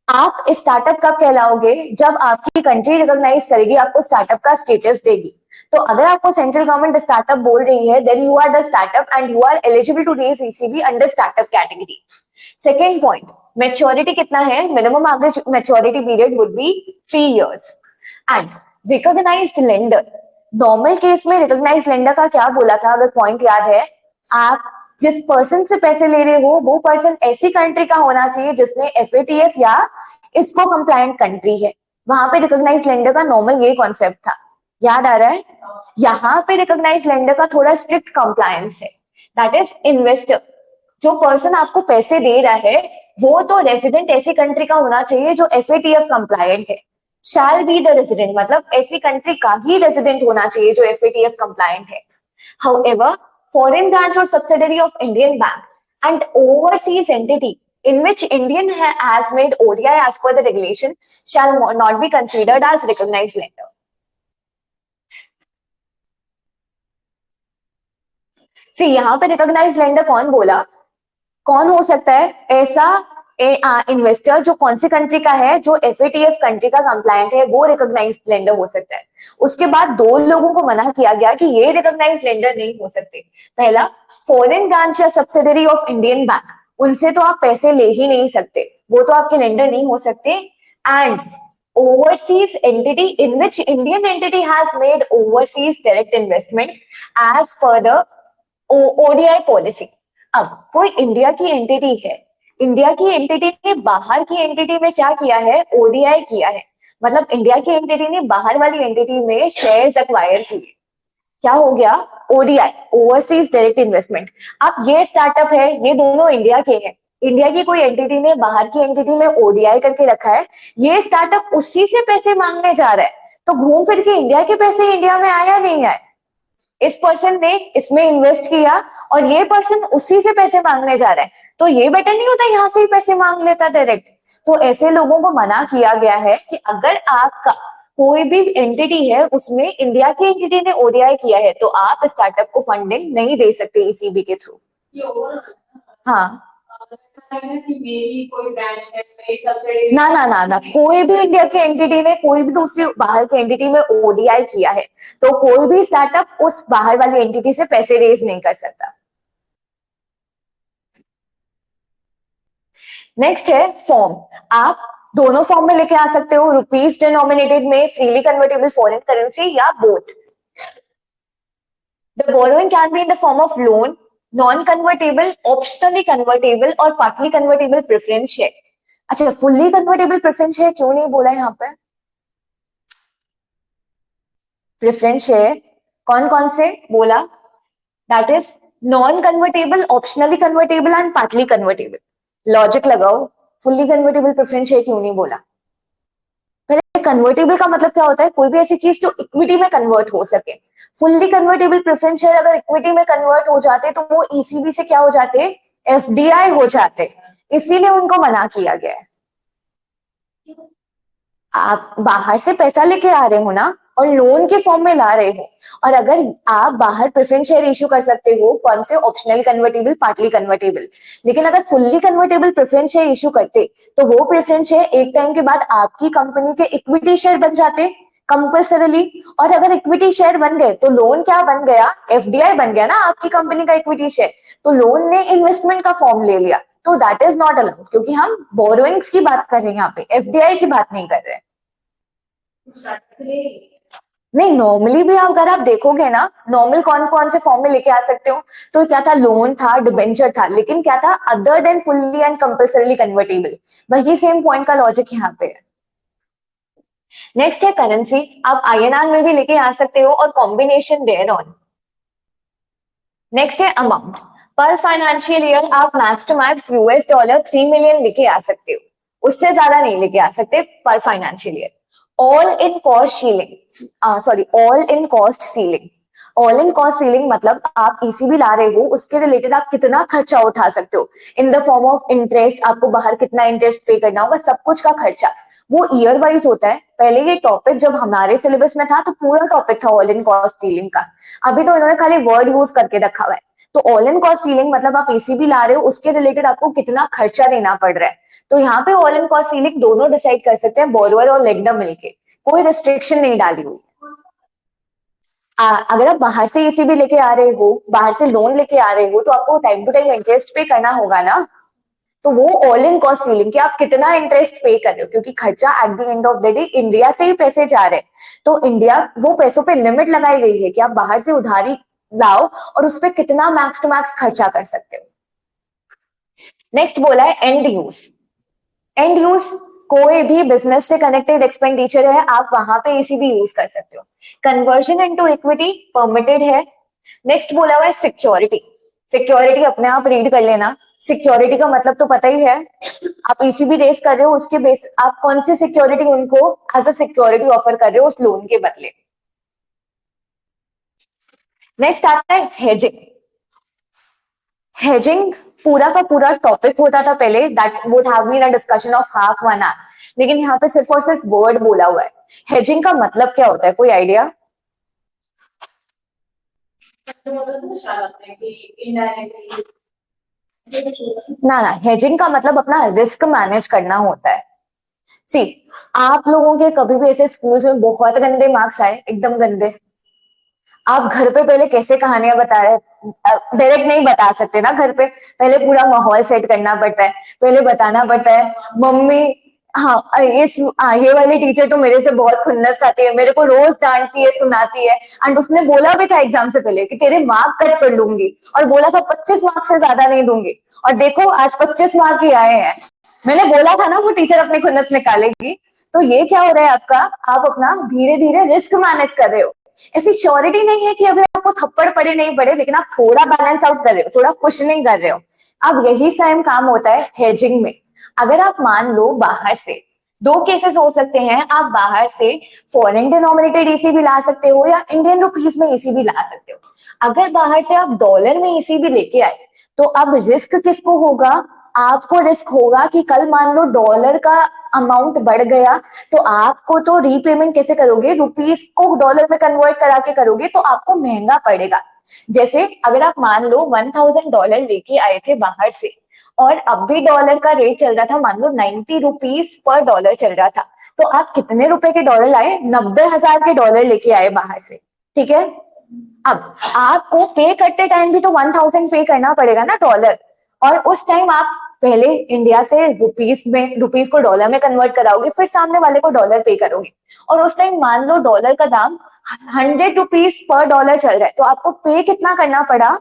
आप स्टार्टअप कब कहलाओगे, जब आपकी कंट्री रिकॉग्नाइज करेगी, आपको स्टार्टअप का स्टेटस देगी। तो अगर आपको सेंट्रल गवर्नमेंट स्टार्टअप बोल रही है, then you are the startup and you are eligible to raise ECB under startup category. Second point, maturity कितना है, minimum average maturity period would be 3 years. And recognised lender, normal case में recognised lender का क्या बोला था, अगर point याद है, आप जिस पर्सन से पैसे ले रहे हो वो पर्सन ऐसी कंट्री का होना चाहिए जिसने एफएटीएफ या इसको कंप्लायंट कंट्री है। वहां पे रिकॉग्नाइज लेंडर का नॉर्मल ये कॉन्सेप्ट था, याद आ रहा है। यहाँ पे रिकॉग्नाइज लेंडर का थोड़ा स्ट्रिक्ट कंप्लायंस है, दैट इज इन्वेस्टर, जो पर्सन आपको पैसे दे रहा है वो तो रेजिडेंट ऐसी कंट्री का होना चाहिए जो एफएटीएफ कंप्लायंट है। शैल बी द रेजिडेंट मतलब ऐसी कंट्री का ही रेजिडेंट होना चाहिए जो एफएटीएफ कंप्लायंट है। However, foreign branch or subsidiary of Indian bank and overseas entity in which Indian has made ODI as per the regulation shall not be considered as recognized lender. See, यहाँ पे recognized lender कौन बोला, कौन हो सकता है ऐसा investor जो कौन सी कंट्री का है, जो एफएटीएफ कंट्री का कंप्लायंट है, वो रिकॉग्नाइज्ड लेंडर हो सकता है। उसके बाद दो लोगों को मना किया गया कि ये रिकॉग्नाइज्ड लेंडर नहीं हो सकते। पहला, फॉरेन ब्रांच या सब्सिडरी ऑफ इंडियन बैंक, उनसे तो आप पैसे ले ही नहीं सकते, वो तो आपके लेंडर नहीं हो सकते। And overseas entity in which Indian entity has made overseas direct investment as per the ODI policy। अब कोई इंडिया की एंटिटी है, इंडिया की एंटिटी ने बाहर की एंटिटी में क्या किया है, ओडीआई किया है, मतलब इंडिया की एंटिटी ने बाहर वाली एंटिटी में शेयर्स एक्वायर किए, क्या हो गया, ओडीआई, ओवरसीज डायरेक्ट इन्वेस्टमेंट। अब ये स्टार्टअप है, ये दोनों इंडिया के हैं, इंडिया की कोई एंटिटी ने बाहर की एंटिटी में ओडीआई करके रखा है, ये स्टार्टअप उसी से पैसे मांगने जा रहा है, तो घूम फिर के इंडिया के पैसे इंडिया में आया नहीं आए, इस पर्सन ने इसमें इन्वेस्ट किया और ये पर्सन उसी से पैसे मांगने जा रहा है, तो ये बेटर नहीं होता यहाँ से ही पैसे मांग लेता डायरेक्ट। तो ऐसे लोगों को मना किया गया है कि अगर आपका कोई भी एंटिटी है उसमें इंडिया की एंटिटी ने ओडीआई किया है तो आप स्टार्टअप को फंडिंग नहीं दे सकते ईसीबी के थ्रू। हाँ, कि मेरी कोई ब्रांच है, मेरी सब्सिडी ना ना ना ना, कोई भी इंडिया की एंटिटी ने कोई भी दूसरी बाहर की एंटिटी में ओडीआई किया है तो कोई भी स्टार्टअप उस बाहर वाली एंटिटी से पैसे रेज नहीं कर सकता। नेक्स्ट है फॉर्म, आप दोनों फॉर्म में लेके आ सकते हो, रुपीज डिनोमिनेटेड में, फ्रीली कन्वर्टेबल फॉरेन करेंसी या both. The borrowing can be in the form of loan, non convertible, optionally convertible और पार्टली कन्वर्टेबल प्रेफरेंस शेयर। अच्छा, फुल्ली कन्वर्टेबल प्रेफरेंस शेयर क्यों नहीं बोला यहाँ पे, प्रेफरेंस शेयर कौन कौन से बोला, that is non convertible, optionally convertible and partly convertible. Logic लगाओ, फुल्ली कन्वर्टेबल प्रेफरेंस शेयर क्यों नहीं बोला। कन्वर्टेबल का मतलब क्या होता है, कोई भी ऐसी चीज जो इक्विटी में कन्वर्ट हो सके। फुल्ली कन्वर्टेबल प्रेफरेंस शेयर अगर इक्विटी में कन्वर्ट हो जाते तो वो ईसीबी से क्या हो जाते, एफडीआई हो जाते, इसीलिए उनको मना किया गया है। आप बाहर से पैसा लेके आ रहे हो ना और लोन के फॉर्म में ला रहे हो, और अगर आप बाहर प्रेफरेंस शेयर इशू कर सकते हो, कौन से, ऑप्शनल कन्वर्टेबल, पार्टली कन्वर्टेबल, लेकिन अगर fully convertible preference share issue करते तो वो प्रेफरेंस शेयर एक टाइम के बाद आपकी कंपनी के इक्विटी शेयर बन जाते कंपल्सरीली, और अगर इक्विटी शेयर बन गए तो लोन क्या बन गया, एफडीआई बन गया ना आपकी कंपनी का इक्विटी शेयर, तो लोन ने इन्वेस्टमेंट का फॉर्म ले लिया, तो दैट इज नॉट अलाउड, क्योंकि हम बोरोइंग्स की बात कर रहे हैं यहाँ पे, एफडीआई की बात नहीं कर रहे हैं। नहीं, नॉर्मली भी अगर आप देखोगे ना, नॉर्मल कौन कौन से फॉर्म में लेके आ सकते हो, तो क्या था, लोन था, डिबेंचर था, लेकिन क्या था, other than fully and compulsorily convertible. वही सेम पॉइंट का लॉजिक यहाँ पे है। नेक्स्ट है करेंसी, आप आईएनआर में भी लेके आ सकते हो और कॉम्बिनेशन देयर ऑन। नेक्स्ट है अमाउंट, पर फाइनेंशियल ईयर आप max to max US dollar 3 million लेके आ सकते हो, उससे ज्यादा नहीं लेके आ सकते पर financial year. All in cost ceiling, sorry, all in cost ceiling. All in cost ceiling मतलब आप ईसीबी ला रहे हो, उसके रिलेटेड आप कितना खर्चा उठा सकते हो in the form of interest, आपको बाहर कितना इंटरेस्ट पे करना होगा, सब कुछ का खर्चा वो ईयर वाइज होता है। पहले ये टॉपिक जब हमारे सिलेबस में था तो पूरा टॉपिक था ऑल इन कॉस्ट सीलिंग का, अभी तो इन्होंने खाली वर्ड यूज करके रखा हुआ है। तो ऑल इन कॉस्ट सीलिंग मतलब आप ईसीबी ला रहे हो, उसके रिलेटेड आपको कितना खर्चा देना पड़ रहा है। तो यहाँ पे ऑल इन कॉस्ट सीलिंग दोनों डिसाइड कर सकते हैं, बोरोवर और लेंडर मिलके, कोई रिस्ट्रिक्शन नहीं डाली हुई। अगर आप बाहर से ईसीबी लेके आ रहे हो, बाहर से लोन लेके आ रहे हो, तो आपको टाइम टू टाइम इंटरेस्ट पे करना होगा ना। तो वो ऑल इन कॉस्ट सीलिंग कि आप कितना इंटरेस्ट पे कर रहे हो, क्योंकि खर्चा at the end of the day India से ही पैसे जा रहे हैं। तो इंडिया, वो पैसों पे लिमिट लगाई गई है कि आप बाहर से उधारी लाओ और उस पर कितना मैक्स टू मैक्स खर्चा कर सकते हो। नेक्स्ट बोला है एंड यूज। एंड यूज कोई भी बिजनेस से कनेक्टेड एक्सपेंडिचर है, आप वहां पे ईसीबी यूज कर सकते हो। कन्वर्जन इनटू इक्विटी परमिटेड है। नेक्स्ट बोला हुआ है सिक्योरिटी। सिक्योरिटी अपने आप रीड कर लेना, सिक्योरिटी का मतलब तो पता ही है, आप ईसीबी रेस कर रहे हो, उसके बेस आप कौन सी सिक्योरिटी उनको एज अ सिक्योरिटी ऑफर कर रहे हो उस लोन के बदले। नेक्स्ट आता है हेजिंग। हेजिंग पूरा का पूरा टॉपिक होता था पहले, that would have been a discussion of half 1 hour, लेकिन यहाँ पे सिर्फ और सिर्फ वर्ड बोला हुआ है। हेजिंग का मतलब क्या होता है, कोई आइडिया? ना ना, हेजिंग का मतलब अपना रिस्क मैनेज करना होता है। सी, आप लोगों के कभी भी ऐसे स्कूल्स में बहुत गंदे मार्क्स आए, एकदम गंदे, आप घर पे पहले कैसे कहानियां बता रहे, डायरेक्ट नहीं बता सकते ना घर पे, पहले पूरा माहौल सेट करना पड़ता है, पहले बताना पड़ता है मम्मी, हाँ ये वाली टीचर तो मेरे से बहुत खुन्नस खाती है, मेरे को रोज डांटती है, सुनाती है, एंड उसने बोला भी था एग्जाम से पहले कि तेरे मार्क कट कर लूंगी, और बोला था 25 मार्क्स से ज्यादा नहीं दूंगी, और देखो आज 25 मार्क ही आए हैं। मैंने बोला था ना वो टीचर अपनी खुन्नस निकालेगी। तो ये क्या हो रहा है आपका, आप अपना धीरे धीरे रिस्क मैनेज कर रहे हो। ऐसी श्योरिटी नहीं है कि अभी आपको थप्पड़ पड़े नहीं पड़े, लेकिन आप थोड़ा बैलेंस आउट कर रहे हो, थोड़ा कुशनिंग कर रहे हो। अब यही सेम काम होता है हेजिंग में। अगर आप मान लो बाहर से, दो केसेस हो सकते हैं, आप बाहर से फॉरेन डिनोमिनेटेड ईसीबी ला सकते हो या इंडियन रुपीज में ईसीबी ला सकते हो। अगर बाहर से आप डॉलर में ईसीबी लेके आए, तो अब रिस्क किसको होगा, आपको रिस्क होगा कि कल मान लो डॉलर का अमाउंट बढ़ गया, तो आपको तो रीपेमेंट कैसे करोगे, रुपीज को डॉलर में कन्वर्ट करा के करोगे, तो आपको महंगा पड़ेगा। जैसे अगर आप मान लो $1000 लेके आए थे बाहर से, और अब भी डॉलर का रेट चल रहा था, मान लो 90 रुपीज पर डॉलर चल रहा था, तो आप कितने रुपए के डॉलर लाए, 90,000 के डॉलर लेके आए बाहर से, ठीक है। अब आपको पे करते टाइम भी तो 1000 पे करना पड़ेगा ना डॉलर, और उस टाइम आप पहले इंडिया से रुपीज को डॉलर में कन्वर्ट कराओगे, फिर सामने वाले को डॉलर पे करोगे, और उस टाइम मान लो डॉलर का दाम 100 रुपीज पर डॉलर चल रहा है, तो आपको पे कितना करना पड़ा,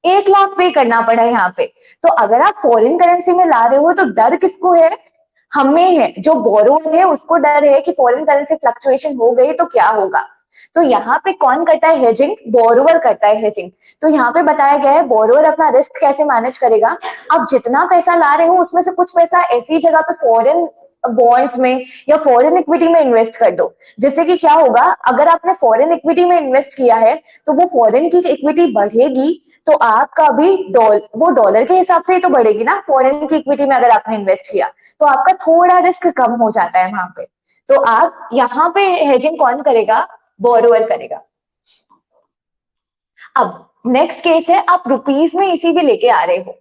1 लाख पे करना पड़ा यहाँ पे। तो अगर आप फॉरेन करेंसी में ला रहे हो, तो डर किसको है, हमें है, जो बोरोवर है उसको डर है कि फॉरेन करेंसी फ्लक्चुएशन हो गई तो क्या होगा। तो यहाँ पे कौन करता है हेजिंग, बोरोवर करता है हेजिंग। तो यहाँ पे बताया गया है बोरोवर अपना रिस्क कैसे मैनेज करेगा। आप जितना पैसा ला रहे हो उसमें से कुछ पैसा ऐसी जगह पे फॉरेन बॉन्ड्स में या फॉरेन इक्विटी में इन्वेस्ट कर दो, जिससे कि क्या होगा, अगर आपने फॉरेन इक्विटी में इन्वेस्ट किया है तो वो फॉरेन की इक्विटी बढ़ेगी, तो आपका भी वो डॉलर के हिसाब से ही तो बढ़ेगी ना, फॉरेन की इक्विटी में अगर आपने इन्वेस्ट किया, तो आपका थोड़ा रिस्क कम हो जाता है वहां पे। तो आप यहाँ पे हेजिंग कौन करेगा, बोरोवर करेगा। अब नेक्स्ट केस है, आप रुपीज में इसी भी लेके आ रहे हो।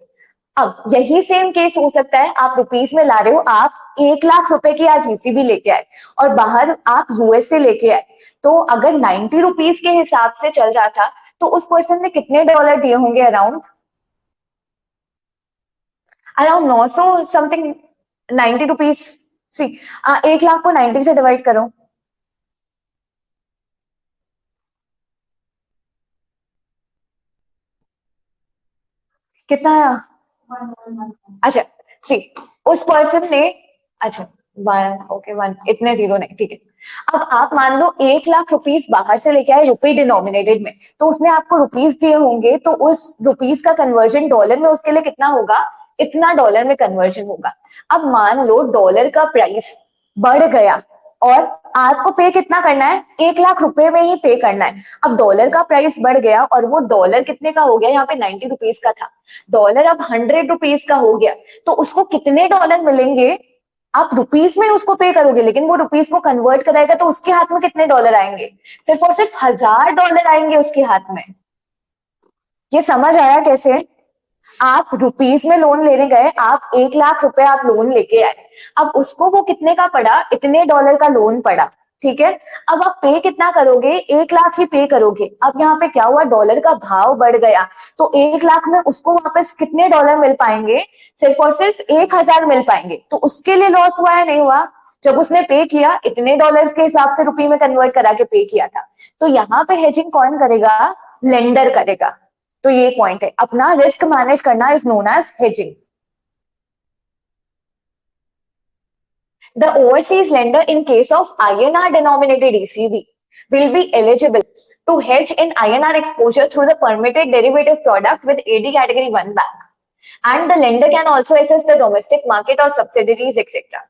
अब यही सेम केस हो सकता है, आप रुपीज में ला रहे हो, आप 1 लाख रुपए की आज ईसीबी लेके आए और बाहर आप यूएस से लेके आए, तो अगर 90 रुपीज के हिसाब से चल रहा था, तो उस पर्सन ने कितने डॉलर दिए होंगे अराउंड, अराउंड 900 समथिंग, 90 रुपीज। सी 1 लाख को 90 से डिवाइड करो, कितना आया? अच्छा, सी उस पर्सन ने, अच्छा 1, ओके 1, इतने जीरो नहीं, ठीक है। अब आप मान लो 1 लाख रुपीज बाहर से लेके आए रुपी डिनोमिनेटेड में, तो उसने आपको रुपीज दिए होंगे, तो उस रुपीज का कन्वर्जन डॉलर में उसके लिए कितना होगा? इतना डॉलर में कन्वर्जन होगा। अब मान लो डॉलर का प्राइस बढ़ गया और आपको पे कितना करना है? 1 लाख रुपए में ही पे करना है। अब डॉलर का प्राइस बढ़ गया और वो डॉलर कितने का हो गया? यहाँ पे 90 रुपीज का था, डॉलर अब 100 रुपीज का हो गया। तो उसको कितने डॉलर मिलेंगे? आप रुपीस में उसको पे करोगे, लेकिन वो रुपीस को कन्वर्ट कराएगा तो उसके हाथ में कितने डॉलर आएंगे? सिर्फ और सिर्फ 1000 डॉलर आएंगे उसके हाथ में। ये समझ आया कैसे? आप रुपीस में लोन लेने गए, आप 1 लाख रुपए आप लोन लेके आए, अब उसको वो कितने का पड़ा? इतने डॉलर का लोन पड़ा, ठीक है। अब आप पे कितना करोगे? 1 लाख ही पे करोगे। अब यहाँ पे क्या हुआ? डॉलर का भाव बढ़ गया, तो 1 लाख में उसको वापस कितने डॉलर मिल पाएंगे? सिर्फ और सिर्फ 1000 मिल पाएंगे। तो उसके लिए लॉस हुआ है, नहीं हुआ? जब उसने पे किया इतने डॉलर्स के हिसाब से रुपये में कन्वर्ट करा के पे किया था। तो यहाँ पे हेजिंग कौन करेगा? लेंडर करेगा। तो ये पॉइंट है, अपना रिस्क मैनेज करना is known as hedging. The overseas lender in case of INR denominated ECB will be eligible to hedge in INR exposure through the permitted derivative product with AD category 1 bank. And the lender can also assess the domestic market or subsidiaries etc.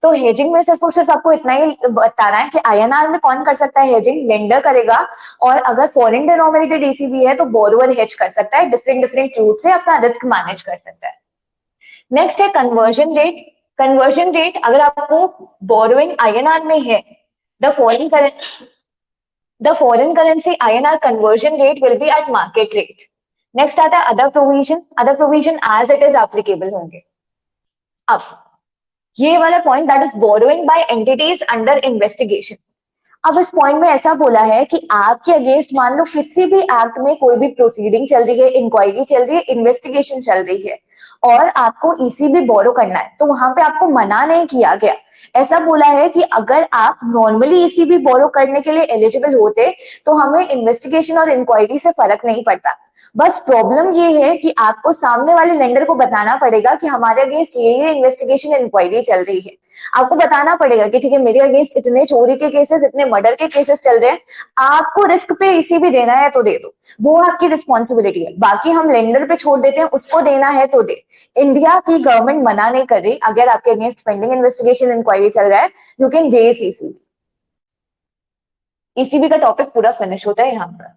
तो hedging में सिर्फ और सिर्फ आपको इतना ही बताना है कि आईएनआर में कौन कर सकता है हेजिंग? लेंडर करेगा। और अगर फॉरेन डिनोमिनेटेड ईसीबी है तो बोरोवर हेज कर सकता है, डिफरेंट डिफरेंट रूट से अपना रिस्क मैनेज कर सकता है। नेक्स्ट है कन्वर्जन रेट। कन्वर्जन रेट अगर आपको बोरोइंग आईएनआर में है, the foreign currency INR conversion rate will be at market rate. Next आता है other provision. Other provision as it is applicable होंगे। अब ये वाला point, that is borrowing by entities under investigation. अब इस पॉइंट में ऐसा बोला है कि आपके अगेंस्ट मान लो किसी भी एक्ट में कोई भी प्रोसीडिंग चल रही है, इंक्वायरी चल रही है, इन्वेस्टिगेशन चल रही है और आपको ईसीबी बोरो करना है, तो वहां पे आपको मना नहीं किया गया। ऐसा बोला है कि अगर आप नॉर्मली ईसीबी बोरो करने के लिए एलिजिबल होते तो हमें इन्वेस्टिगेशन और इंक्वायरी से फर्क नहीं पड़ता। बस प्रॉब्लम ये है कि आपको सामने वाले लेंडर को बताना पड़ेगा कि हमारे अगेंस्ट ये इन्वेस्टिगेशन इंक्वायरी चल रही है। आपको बताना पड़ेगा कि ठीक है मेरे अगेंस्ट इतने चोरी के केसेस, इतने मर्डर के केसेस चल रहे हैं, आपको रिस्क पे ईसीबी देना है तो दे दो, वो आपकी रिस्पॉन्सिबिलिटी है। बाकी हम लेंडर पे छोड़ देते हैं, उसको देना है तो दे। इंडिया की गवर्नमेंट मना नहीं कर रही। अगर आपके अगेंस्ट पेंडिंग इन्वेस्टिगेशन इंक्वायरी चल रहा है, you can raise ECB. ECB का टॉपिक पूरा फिनिश होता है यहाँ पर।